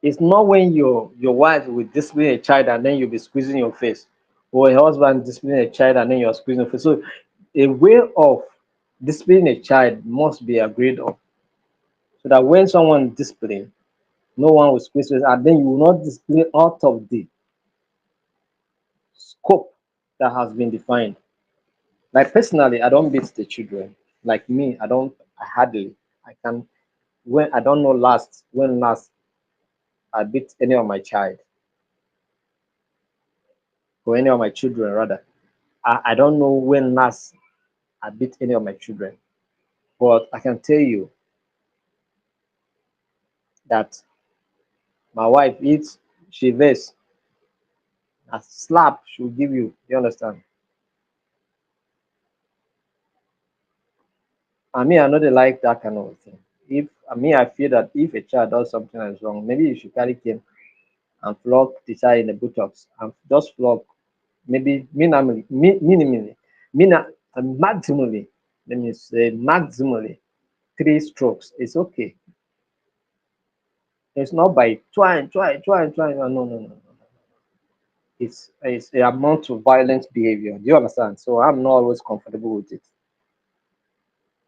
It's not when your wife will discipline a child and then you'll be squeezing your face, or a husband disciplining a child and then you're squeezing your face. So a way of disciplining a child must be agreed on, so that when someone discipline, no one will squeeze face, and then you will not discipline out of the scope that has been defined. Like personally, I don't beat the children. Like me, I hardly, I can, when I don't know when last I beat any of my child or any of my children rather. I don't know when last I beat any of my children. But I can tell you that my wife eats, she vex, a slap she'll give you. You understand? I mean, I know they like that kind of thing. If I mean, I feel that if a child does something that is wrong, maybe you should carry cane and flog the child in the buttocks and just flog maybe minimally, mina, maximally. Let me say maximally 3 strokes. It's okay. It's not by trying. No, no, no, no. It's a amount to violent behavior. Do you understand? So I'm not always comfortable with it.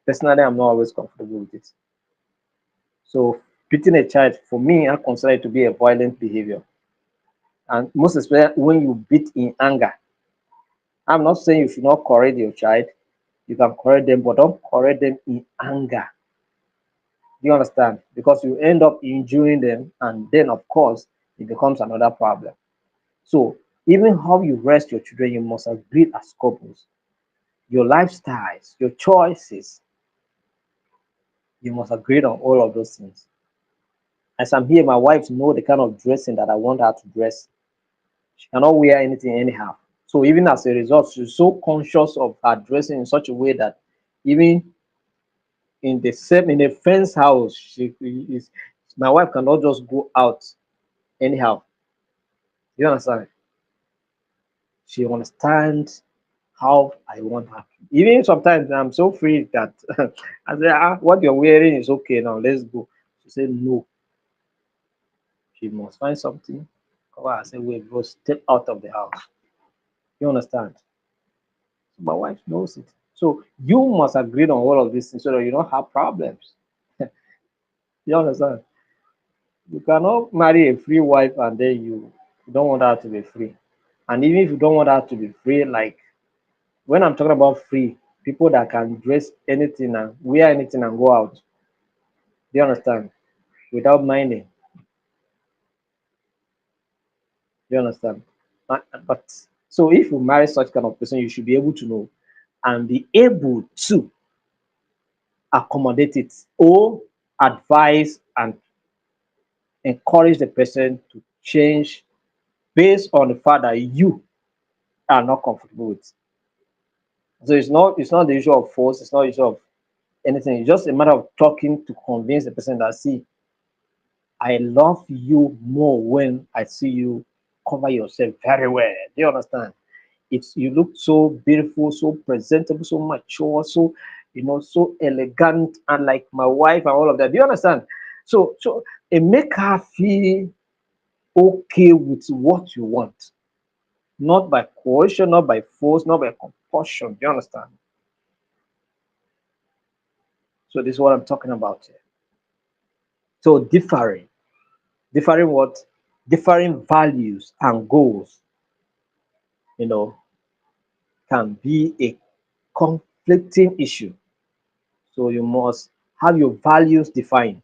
Personally, I'm not always comfortable with it. So beating a child, for me, I consider it to be a violent behavior. And most especially when you beat in anger. I'm not saying you should not correct your child. You can correct them, but don't correct them in anger. Do you understand? Because you end up injuring them, and then of course it becomes another problem. So even how you raise your children, you must agree as couples. Your lifestyles, your choices, you must agree on all of those things. As I'm here, my wife know the kind of dressing that I want her to dress. She cannot wear anything anyhow. So even as a result, she's so conscious of her dressing in such a way that even in a friend's house, she is my wife cannot just go out anyhow. You understand? She understands how I want her. Even sometimes I'm so free that I say, what you're wearing is okay now, let's go. She said no, she must find something. Cover I say, wait, go step out of the house. You understand? My wife knows it. So you must agree on all of these things so that you don't have problems. You understand? You cannot marry a free wife and then you don't want her to be free. And even if you don't want her to be free, like when I'm talking about free, people that can dress anything and wear anything and go out. Do you understand? Without minding. Do you understand? But so if you marry such kind of person, you should be able to know and be able to accommodate it or advise and encourage the person to change based on the fact that you are not comfortable with. So it's not the issue of force, it's not the issue of anything. It's just a matter of talking to convince the person that see, I love you more when I see you cover yourself very well. Do you understand? It's you look so beautiful, so presentable, so mature, so so elegant, and like my wife and all of that. Do you understand? So it make her feel okay with what you want, not by coercion, not by force, not by compulsion. Do you understand? So this is what I'm talking about here. So differing what? Differing values and goals, you know, can be a conflicting issue. So you must have your values defined.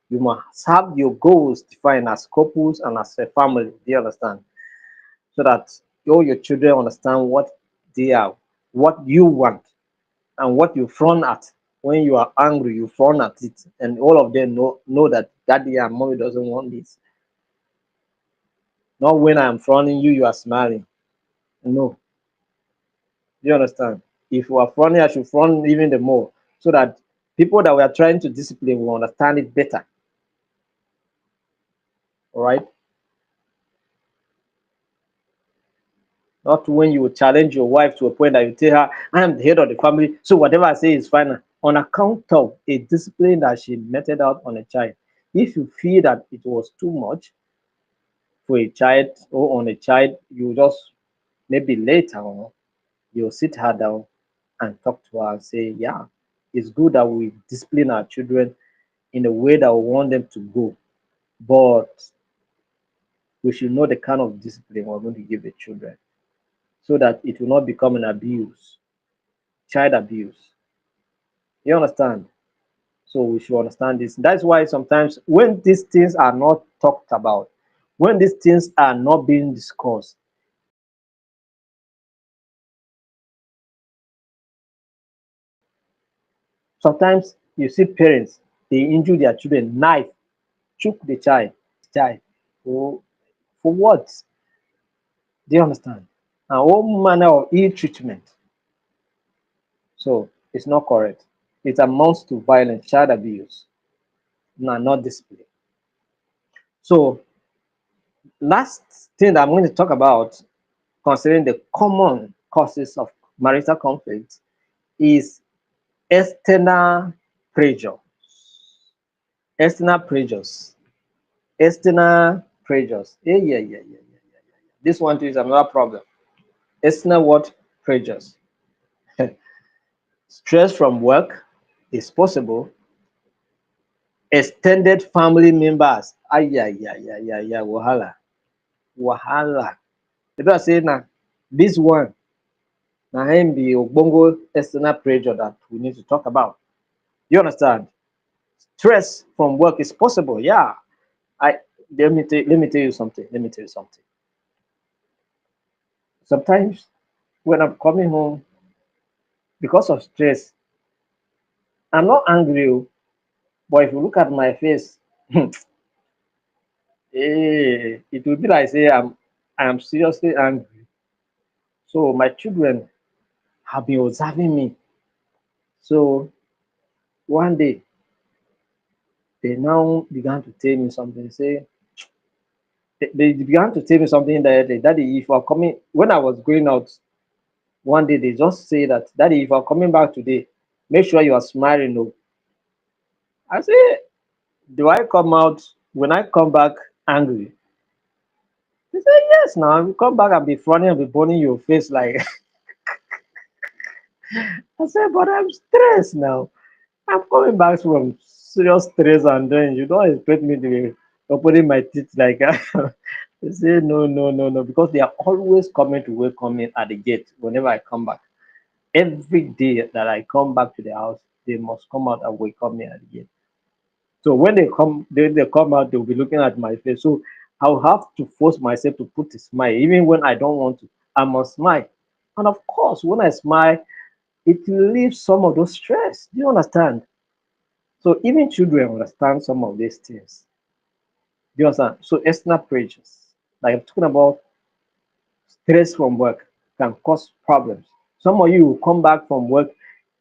You must have your goals defined as couples and as a family. Do you understand? So that all your children understand what they are, what you want, and what you front at. When you are angry, you front at it, and all of them know that daddy and mommy doesn't want this. Not when I'm fronting you, you are smiling. No, do you understand? If you are frowning, I should frown even the more, so that people that we are trying to discipline will understand it better. All right. Not when you challenge your wife to a point that you tell her, I am the head of the family, so whatever I say is final. On account of a discipline that she meted out on a child. If you feel that it was too much for a child or on a child, you just maybe later on, you'll sit her down and talk to her and say, yeah, it's good that we discipline our children in a way that we want them to go. But we should know the kind of discipline we're going to give the children so that it will not become an abuse, child abuse. You understand? So we should understand this. That's why sometimes when these things are not talked about, when these things are not being discussed, sometimes you see parents, they injure their children, knife, choke the child. For what? Do you understand? And all manner of ill treatment. So it's not correct. it amounts to violence, child abuse, not discipline. So, last thing that I'm going to talk about considering the common causes of marital conflict is external pressure. External pressures. External pressures. Yeah. This one too is another problem. External what? Pressures. Stress from work is possible. Extended family members. Yeah. Wahala. If I say now, this one, now him be ogbongo external pressure that we need to talk about. You understand? Stress from work is possible. Yeah. I let me tell you something. Let me tell you something. Sometimes when I'm coming home because of stress, I'm not angry, oh, but if you look at my face, it will be like say I am seriously angry. So my children have been observing me. So one day they now began to tell me something. Say they began to tell me something that daddy, if you are coming when I was going out one day, they just say that daddy, if you are coming back today, make sure you are smiling. No, I say, do I come out when I come back angry? They say yes. Now you come back and be frowning and be burning your face like I said, but I'm stressed now. I'm coming back from serious stress, and then you don't expect me to be opening my teeth like they say no, because they are always coming to welcome me at the gate whenever I come back. Every day that I come back to the house, they must come out and welcome me at the gate. So when they come out, they'll be looking at my face. So I'll have to force myself to put a smile, even when I don't want to. I must smile. And of course, when I smile, it relieves some of those stress. Do you understand? So even children understand some of these things. Do you understand? So external pressures, like I'm talking about, stress from work can cause problems. Some of you will come back from work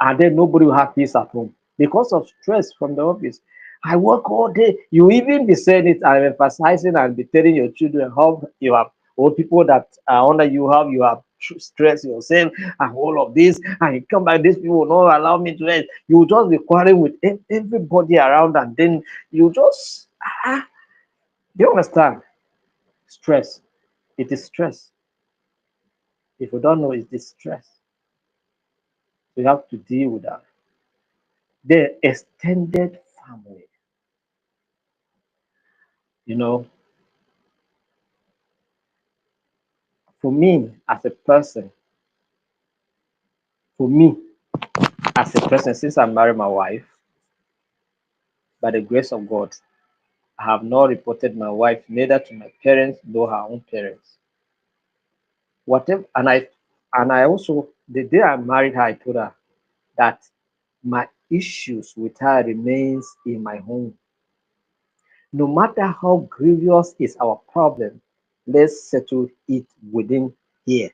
and then nobody will have peace at home because of stress from the office. I work all day. You even be saying it and emphasizing and be telling your children how you have, or people that are under you, how you have stress yourself and all of this. And you come back, these people will not allow me to rest. You will just be quarreling with everybody around, and then you just, do you understand? Stress. It is stress. If you don't know, it's this stress. So you have to deal with that. The extended family, you know, for me as a person, for me since I married my wife, by the grace of God, I have not reported my wife neither to my parents nor her own parents. Whatever, and I also the day I married her, I told her that my issues with her remains in my home. No matter how grievous is our problem, let's settle it within here.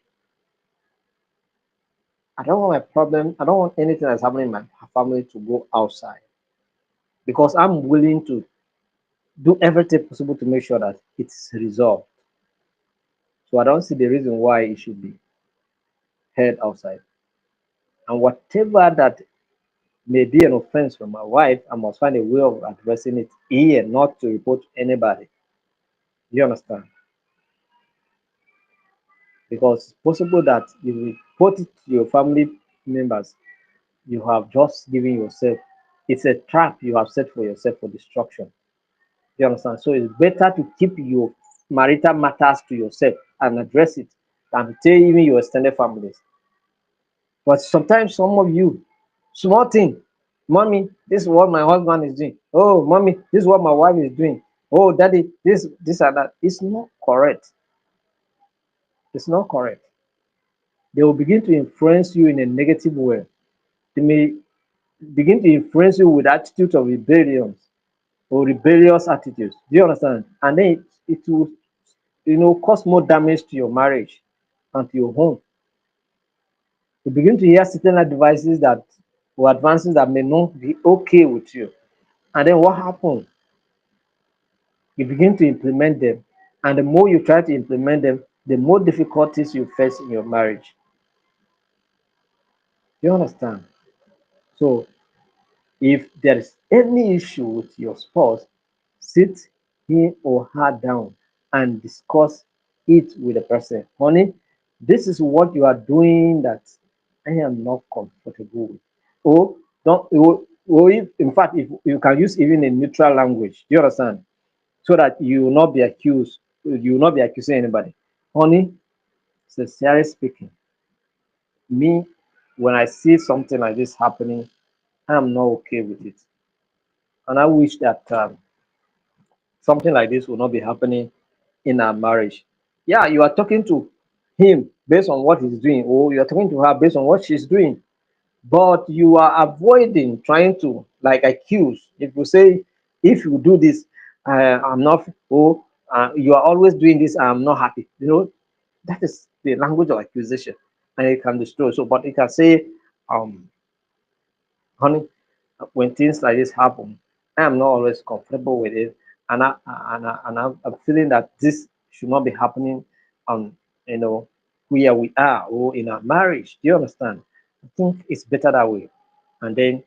I don't want my problem, I don't want anything that's happening in my family to go outside because I'm willing to do everything possible to make sure that it's resolved. So I don't see the reason why it should be heard outside. And whatever that may be an offense from my wife, I must find a way of addressing it here, not to report to anybody. You understand? Because it's possible that if you report it to your family members, you have just given yourself, it's a trap you have set for yourself for destruction. You understand? So it's better to keep your marital matters to yourself and address it than to tell even your extended families. But sometimes some of you, small thing, mommy, this is what my husband is doing. Oh, mommy, this is what my wife is doing. Oh, daddy, this and that. It's not correct. It's not correct. They will begin to influence you in a negative way. They may begin to influence you with attitudes of rebellion or rebellious attitudes. Do you understand? And then it will, cause more damage to your marriage and to your home. You begin to hear certain advices that or advances that may not be okay with you. And then what happens? You begin to implement them. And the more you try to implement them, the more difficulties you face in your marriage. You understand? So if there is any issue with your spouse, sit him or her down and discuss it with the person. Honey, this is what you are doing that I am not comfortable with. Or don't or if, in fact, if you can use even a neutral language, do you understand? So that you will not be accused, you will not be accusing anybody. Honey, sincerely speaking, me, when I see something like this happening, I am not okay with it. And I wish that something like this will not be happening in our marriage. Yeah, you are talking to him based on what he's doing, or you are talking to her based on what she's doing, but you are avoiding trying to like accuse. If you say, if you do this, I'm not, oh, you are always doing this, I'm not happy. That is the language of accusation, and it can destroy. So, but it can say, um, honey, when things like this happen, I am not always comfortable with it, and I'm feeling that this should not be happening. Um, you know, where we are or in our marriage. Do you understand? I think it's better that way, and then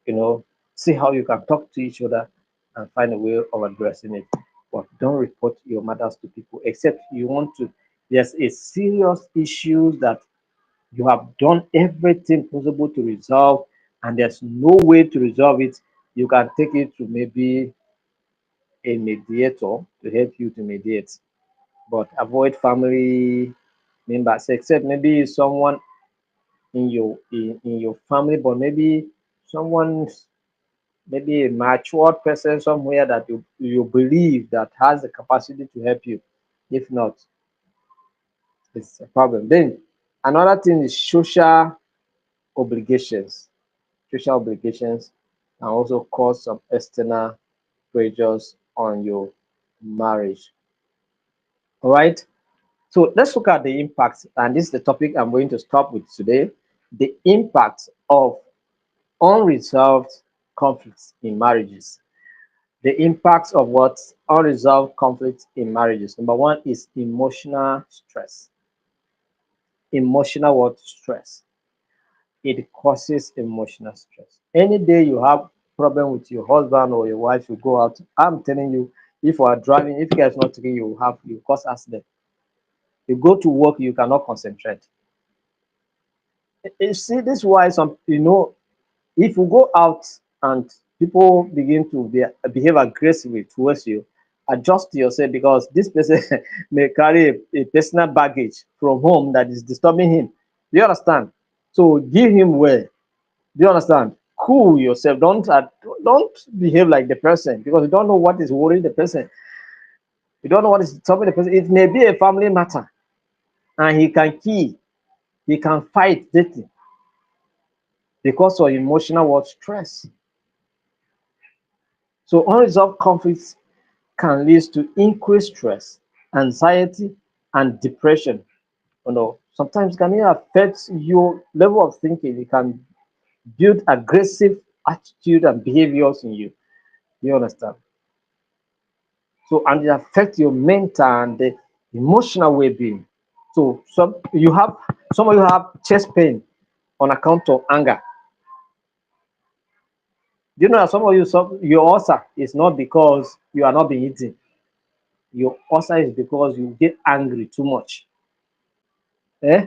you know, see how you can talk to each other and find a way of addressing it. But don't report your matters to people except you want to. There's a serious issue that you have done everything possible to resolve, and there's no way to resolve it. You can take it to maybe a mediator to help you to mediate, but avoid family members, except maybe someone in your family, but maybe someone, maybe a matured person somewhere that you believe that has the capacity to help you. If not, it's a problem. Then another thing is social obligations. Social obligations can also cause some external pressures on your marriage. All right. So let's look at the impact, and this is the topic I'm going to stop with today. The impact of unresolved conflicts in marriages. The impacts of what unresolved conflicts in marriages. Number one is emotional stress. Emotional what stress? It causes emotional stress. Any day you have problem with your husband or your wife, you go out. I'm telling you, if you are driving, if you guys not taking, you cause accident. You go to work, you cannot concentrate. You see, this is why some if you go out and people begin to behave aggressively towards you, adjust yourself because this person may carry a personal baggage from home that is disturbing him. Do you understand? So give him way. Do you understand? Cool yourself. Don't behave like the person because you don't know what is worrying the person. You don't know what is disturbing the person. It may be a family matter, and he can kill, he can fight dating because of emotional what stress. So unresolved conflicts can lead to increased stress, anxiety, and depression. Sometimes it can even affect your level of thinking. It can build aggressive attitude and behaviors in you. You understand? So, and it affects your mental and the emotional well-being. So, some of you have chest pain on account of anger. Do you know that some of you, your ulcer is not because you are not being eaten. Your ulcer is because you get angry too much. Eh?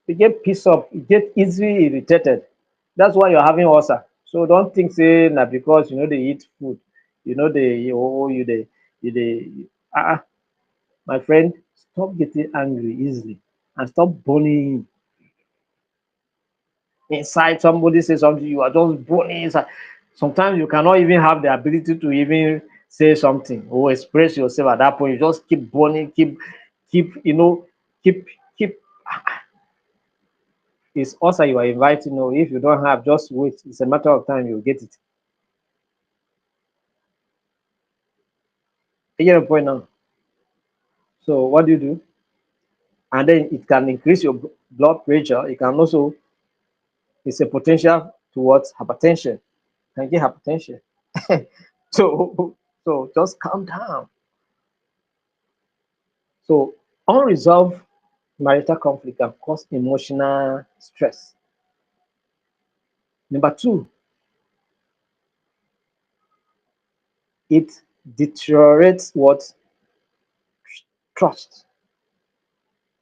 You get pissed off, you get easily irritated. That's why you're having ulcer. So don't think say na because they eat food, they oh you they my friend, stop getting angry easily and stop burning inside. Somebody say something, you are just burning inside. Sometimes you cannot even have the ability to even say something or express yourself at that point. You just keep burning, keep keep keep it's also you are inviting. No, if you don't have, just wait. It's a matter of time. You'll get it. You get a point now. So what do you do? And then it can increase your blood pressure. It can also It's a potential towards hypertension. Can get hypertension. so so just calm down. So unresolved marital conflict can cause emotional stress. Number two, it deteriorates what? Trust.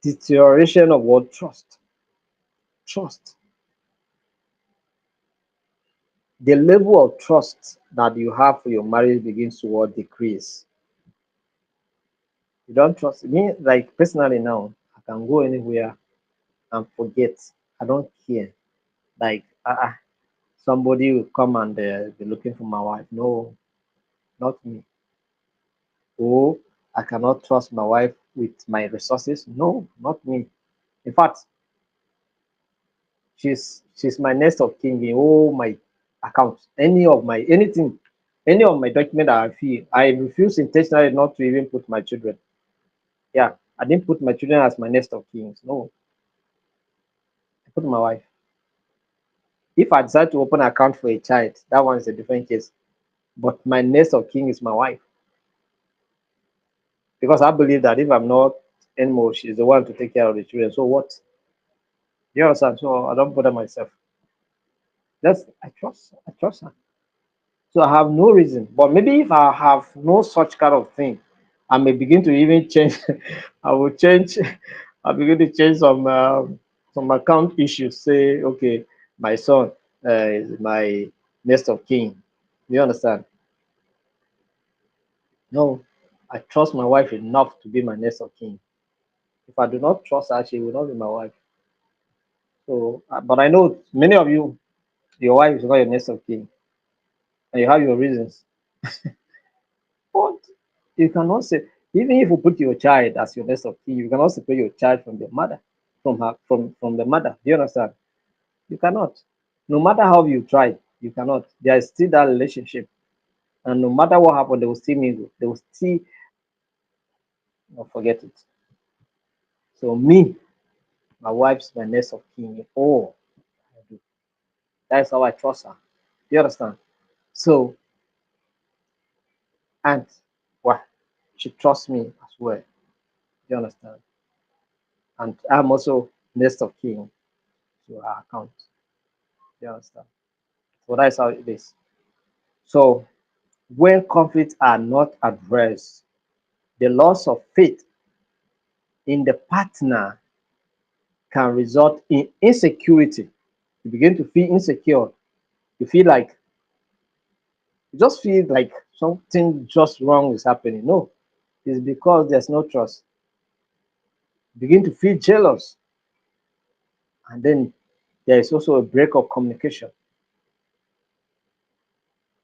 Deterioration of what? Trust. Trust. The level of trust that you have for your marriage begins to what? Decrease. You don't trust me. Like personally now, I can go anywhere and forget. I don't care. Like somebody will come and be looking for my wife. No, not me. Oh, I cannot trust my wife with my resources. No, not me. In fact, she's my next of kin in all my accounts. Any of my document that I feel, I refuse intentionally not to even put my children. Yeah, I didn't put my children as my next of kings. No, I put my wife. If I decide to open an account for a child, that one is a different case. But my next of king is my wife because I believe that if I'm not anymore, she's the one to take care of the children. So what? You understand? So I don't bother myself. That's I trust her. So I have no reason. But maybe if I have no such kind of thing, I may begin to even change. I will change. I begin to change some account issues. Say, okay, my son is my next of kin. You understand? No, I trust my wife enough to be my next of kin. If I do not trust her, she will not be my wife. So, but I know many of you, your wife is not your next of kin, and you have your reasons. But you cannot say, even if you put your child as your next of kin, you cannot separate your child from the mother, from the mother. Do you understand? You cannot. No matter how you try, you cannot. There is still that relationship, and no matter what happened, they will still mingle. They will still not forget it. So me, my wife's my next of kin. Oh, I do. That's how I trust her. Do you understand? So, and well, she trusts me as well. Do you understand? And I'm also next of kin to her account. Do you understand? So that's how it is. So when conflicts are not addressed, the loss of faith in the partner can result in insecurity. You begin to feel insecure. You feel like you just feel like something just wrong is happening. No, it's because there's no trust. You begin to feel jealous, and then there is also a break of communication.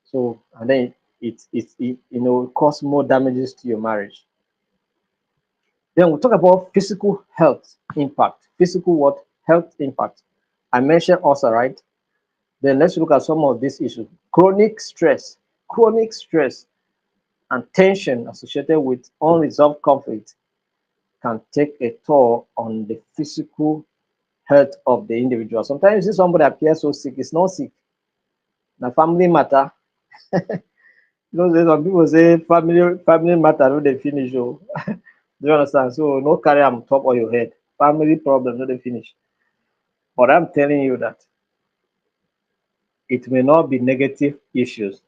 So and then it cause more damages to your marriage. Then we'll talk about physical health impact. Physical what? Health impact. I mentioned also, right? Then let's look at some of these issues. Chronic stress and tension associated with unresolved conflict can take a toll on the physical health of the individual. Sometimes you see somebody appears so sick, it's not sick. Now family matter. Some people say family matter no dey finish. Oh. Do you understand? So no carry am top of your head. Family problem no dey finish. But I'm telling you that it may not be negative issues,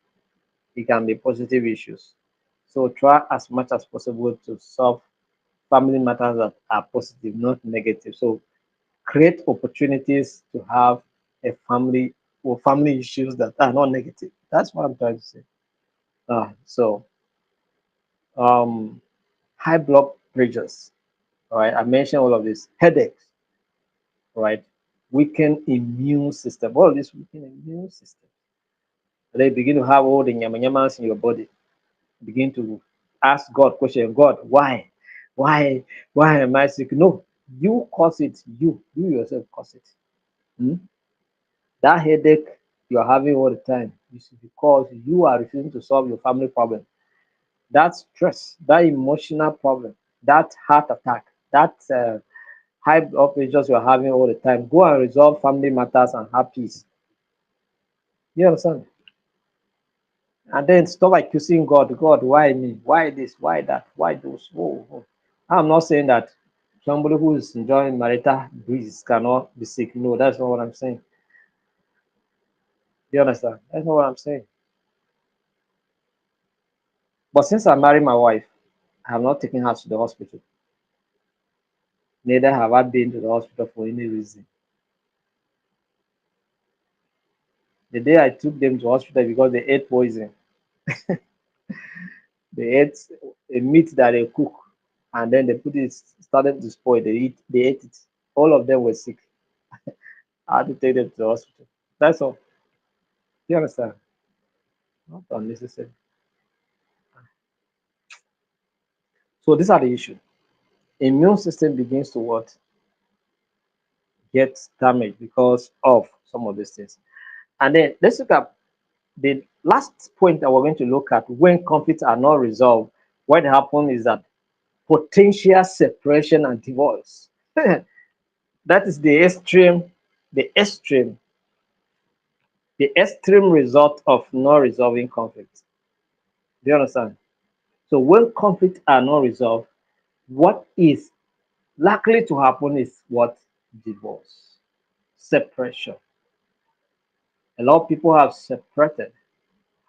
it can be positive issues. So try as much as possible to solve family matters that are positive, not negative. So create opportunities to have a family or family issues that are not negative. That's what I'm trying to say. So um, high blood pressures. All right, I mentioned all of this. Headaches. All right, weaken immune system. All of this weaken immune system. And then begin to have all the nyama nyamas in your body. Begin to ask God question. God, why? Why? Why am I sick? No, you cause it. You yourself cause it. Hmm? That headache you are having all the time is because you are refusing to solve your family problem. That stress, that emotional problem, that heart attack, that high blood pressures you're having all the time. Go and resolve family matters and have peace. You understand? And then stop accusing God. God, why me? Why this? Why that? Why those? Oh, oh. I'm not saying that somebody who is enjoying marital bliss cannot be sick. No, that's not what I'm saying. You understand? That's not what I'm saying. But since I married my wife, I have not taken her to the hospital. Neither have I been to the hospital for any reason. The day I took them to hospital because they ate poison, they ate a meat that they cook, and then they put it started to spoil. They ate it. All of them were sick. I had to take them to the hospital. That's all. You understand? Not unnecessary. So these are the issues. Immune system begins to what get damaged because of some of these things. And then let's look at the last point that we're going to look at when conflicts are not resolved. What happens is that potential separation and divorce. That is the extreme, the extreme result of not resolving conflict. Do you understand? So when conflicts are not resolved, what is likely to happen is what? Divorce, separation. A lot of people have separated,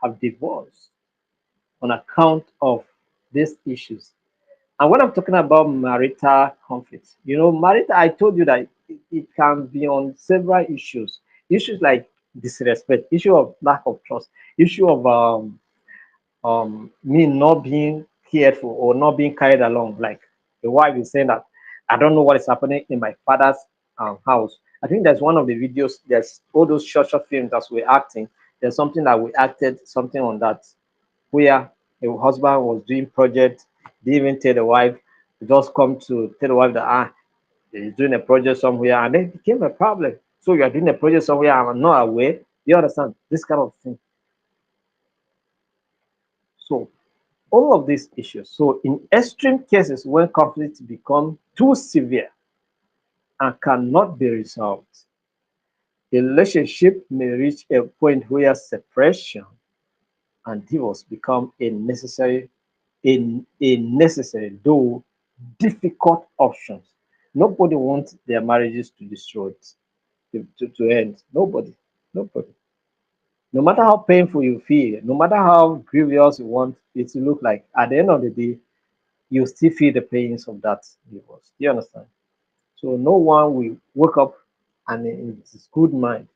have divorced on account of these issues. And when I'm talking about marital conflicts, marital, I told you that it can be on several issues. Issues like disrespect, issue of lack of trust, issue of me not being cared for or not being carried along. Like the wife is saying that I don't know what is happening in my father's house. I think there's one of the videos, there's all those short films that we're acting. There's something that we acted something on that where the husband was doing project, didn't even tell the wife, he just come to tell the wife that he's doing a project somewhere, and then it became a problem. So you are doing a project somewhere, I'm not aware. You understand this kind of thing. So all of these issues. So in extreme cases when conflicts become too severe and cannot be resolved, the relationship may reach a point where separation and divorce become a necessary, though difficult options. Nobody wants their marriages to destroy it, to end. Nobody. Nobody. No matter how painful you feel, no matter how grievous you want it to look like, at the end of the day, you still feel the pains of that divorce. Do you understand? So no one will wake up and in his good mind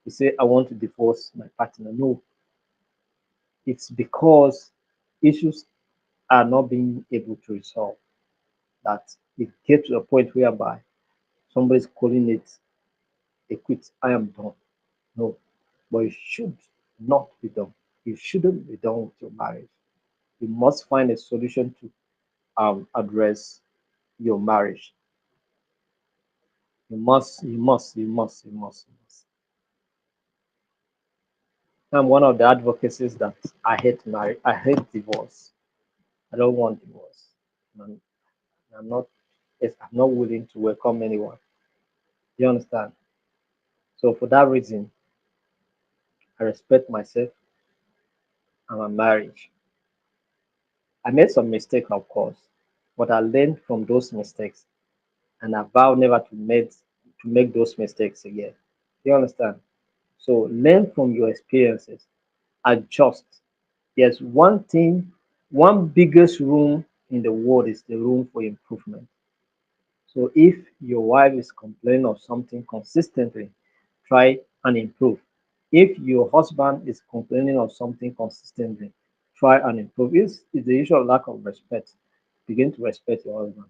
to say, I want to divorce my partner. No, it's because issues are not being able to resolve that it gets to a point whereby somebody's calling it a quit. I am done. No, but it should not be done. You shouldn't be done with your marriage. You must find a solution to address your marriage. You must. I'm one of the advocacies that I hate marriage. I hate divorce. I don't want divorce. I'm, I'm not. I'm not willing to welcome anyone. You understand? So for that reason, I respect myself and my marriage. I made some mistakes, of course, but I learned from those mistakes, and I vow never to make those mistakes again. You understand? So learn from your experiences. Adjust. Yes, one biggest room in the world is the room for improvement. So if your wife is complaining of something consistently, try and improve. If your husband is complaining of something consistently, try and improve. If it's the issue of lack of respect, begin to respect your husband.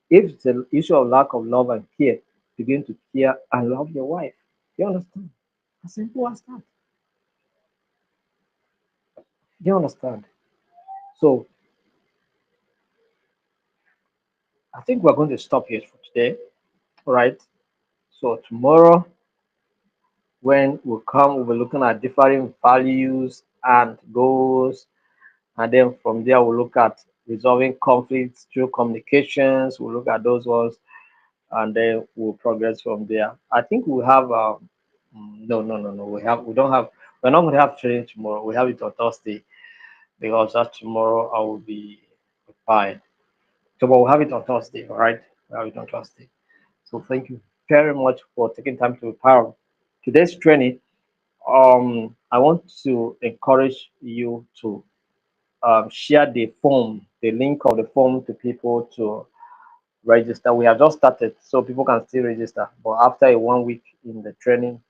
If it's the issue of lack of love and care, begin to care and love your wife. You understand? As simple as that. You understand? So I think we're going to stop here for today. All right. So tomorrow when we come, we'll be looking at differing values and goals. And then from there, we'll look at resolving conflicts through communications. We'll look at those ones. and then we'll progress from there. I think we have no. We don't have, we're not gonna have training tomorrow. We have it on Thursday because that tomorrow I will be occupied. So but we'll have it on Thursday, all right? We'll have it on Thursday. So thank you very much for taking time to be part of today's training. I want to encourage you to share the form, the link of the form to people to register. We have just started, so people can still register. But after a 1 week in the training,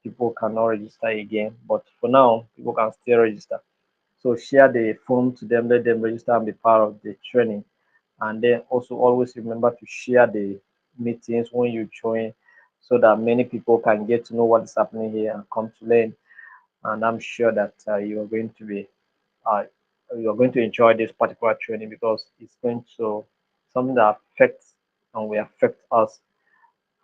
people cannot register again. But for now, people can still register. So share the form to them, let them register and be part of the training. And then also always remember to share the meetings when you join so that many people can get to know what is happening here and come to learn. And I'm sure that uh, you are going to enjoy this particular training because it's going to something that affects and will affect us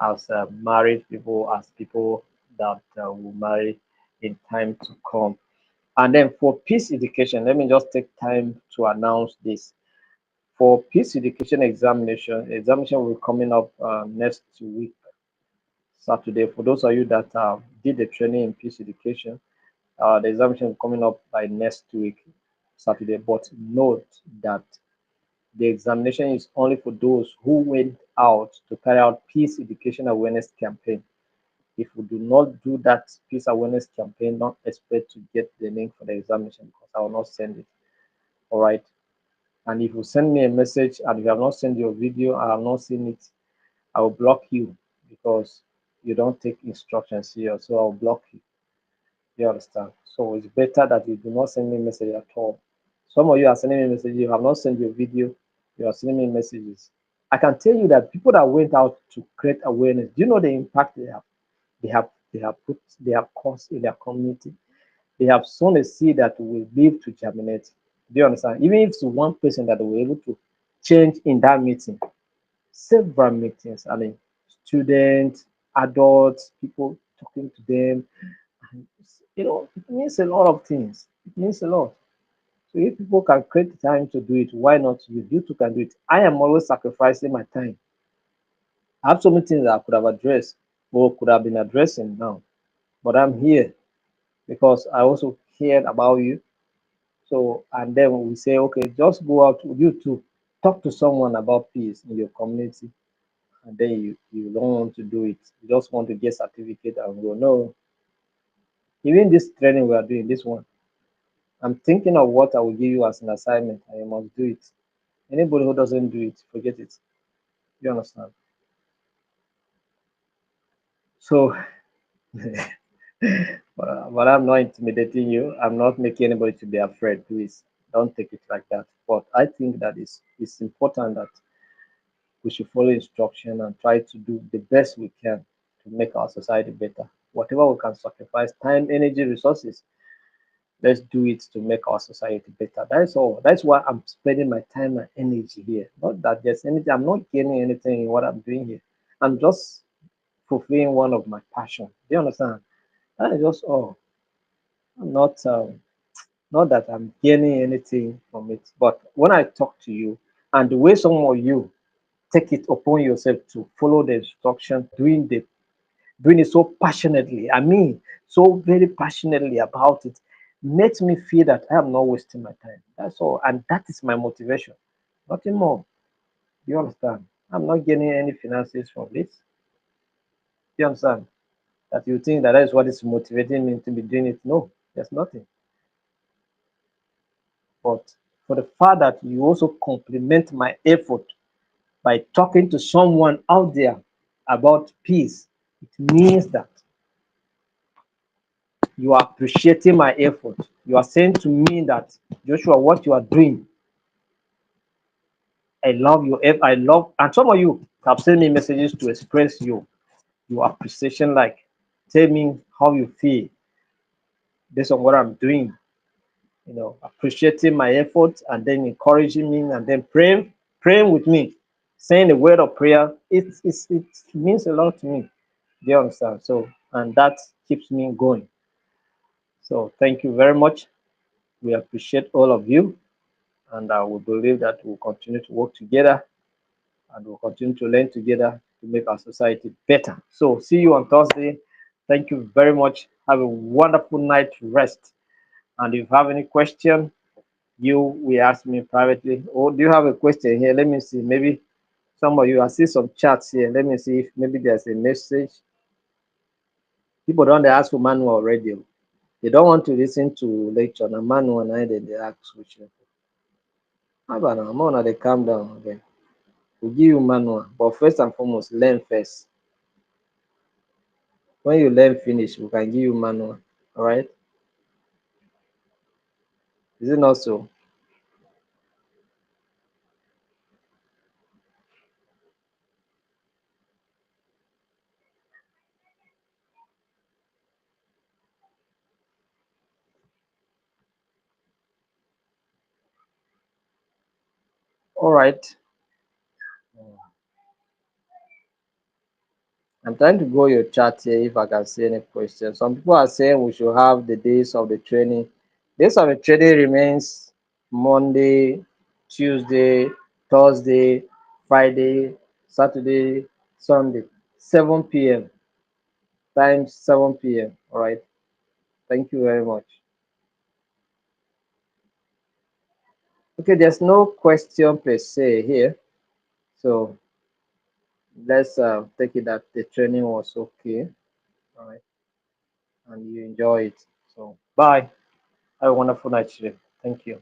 as married people, as people that will marry in time to come. And then for peace education, let me just take time to announce this. For peace education examination will be coming up next week, Saturday. For those of you that did the training in peace education, the examination is coming up by next week, Saturday. But note that the examination is only for those who went out to carry out peace education awareness campaign. If we do not do that peace awareness campaign, don't expect to get the link for the examination because I will not send it. All right. And if you send me a message and you have not sent your video, I have not seen it, I will block you because you don't take instructions here. So I'll block you. You understand? So it's better that you do not send me a message at all. Some of you are sending me messages, you have not sent your video, you are sending me messages. I can tell you that people that went out to create awareness, do you know the impact they have? They have caused in their community. They have sown a seed that will live to germinate. Do you understand? Even if it's one person that will be able to change in that meeting, several meetings, I mean, students, adults, people talking to them, and it means a lot of things. It means a lot. So if people can create time to do it, why not you? You too can do it. I am always sacrificing my time. I have so many things that I could have addressed or could have been addressing now, but I'm here because I also cared about you. So, and then we say, okay, just go out, you too, talk to someone about peace in your community, and then you don't want to do it. You just want to get certificate and go. No, even this training we are doing, this one, I'm thinking of what I will give you as an assignment, and you must do it. Anybody who doesn't do it, forget it. You understand? So, but I'm not intimidating you. I'm not making anybody to be afraid. Please don't take it like that. But I think that it's important that we should follow instruction and try to do the best we can to make our society better. Whatever we can sacrifice, time, energy, resources, let's do it to make our society better. That's all. That's why I'm spending my time and energy here. Not that there's anything, I'm not gaining anything in what I'm doing here. I'm just fulfilling one of my passion. Do you understand? That is just all. I'm not that I'm gaining anything from it. But when I talk to you and the way some of you take it upon yourself to follow the instruction, doing it so passionately. I mean, so very passionately about it makes me feel that I am not wasting my time. That's all. And that is my motivation. Nothing more. You understand? I'm not getting any finances from this. You understand? That you think that is what is motivating me to be doing it. No, there's nothing. But for the fact that you also compliment my effort by talking to someone out there about peace, it means that you are appreciating my effort. You are saying to me that, Joshua, what you are doing, I love you. I love, and some of you have sent me messages to express your appreciation, like tell me how you feel based on what I'm doing. Appreciating my efforts and then encouraging me and then praying with me, saying a word of prayer. It means a lot to me. Do you understand? So, and that keeps me going. So, thank you very much. We appreciate all of you, and we believe that we'll continue to work together and we'll continue to learn together to make our society better. So see you on Thursday. Thank you very much. Have a wonderful night rest. And if you have any question, you will ask me privately. Or do you have a question here? Let me see. Maybe some of you, I see some chats here. Let me see if maybe there's a message. People don't they ask for manual already. They don't want to listen to lecture. Na manual na they ask question. How about now? More now they calm down. Okay. We'll give you manual. But first and foremost, learn first. When you learn finish, we can give you manual. All right? Is it not so? All right. I'm trying to go your chat here if I can see any questions. Some people are saying we should have the days of the training. Days of the training remains Monday, Tuesday, Thursday, Friday, Saturday, Sunday, 7 p.m. times 7 p.m. All right. Thank you very much. Okay, there's no question per se here. So let's take it that the training was okay. All right. And you enjoy it. So bye. Have a wonderful night, Shirin. Thank you.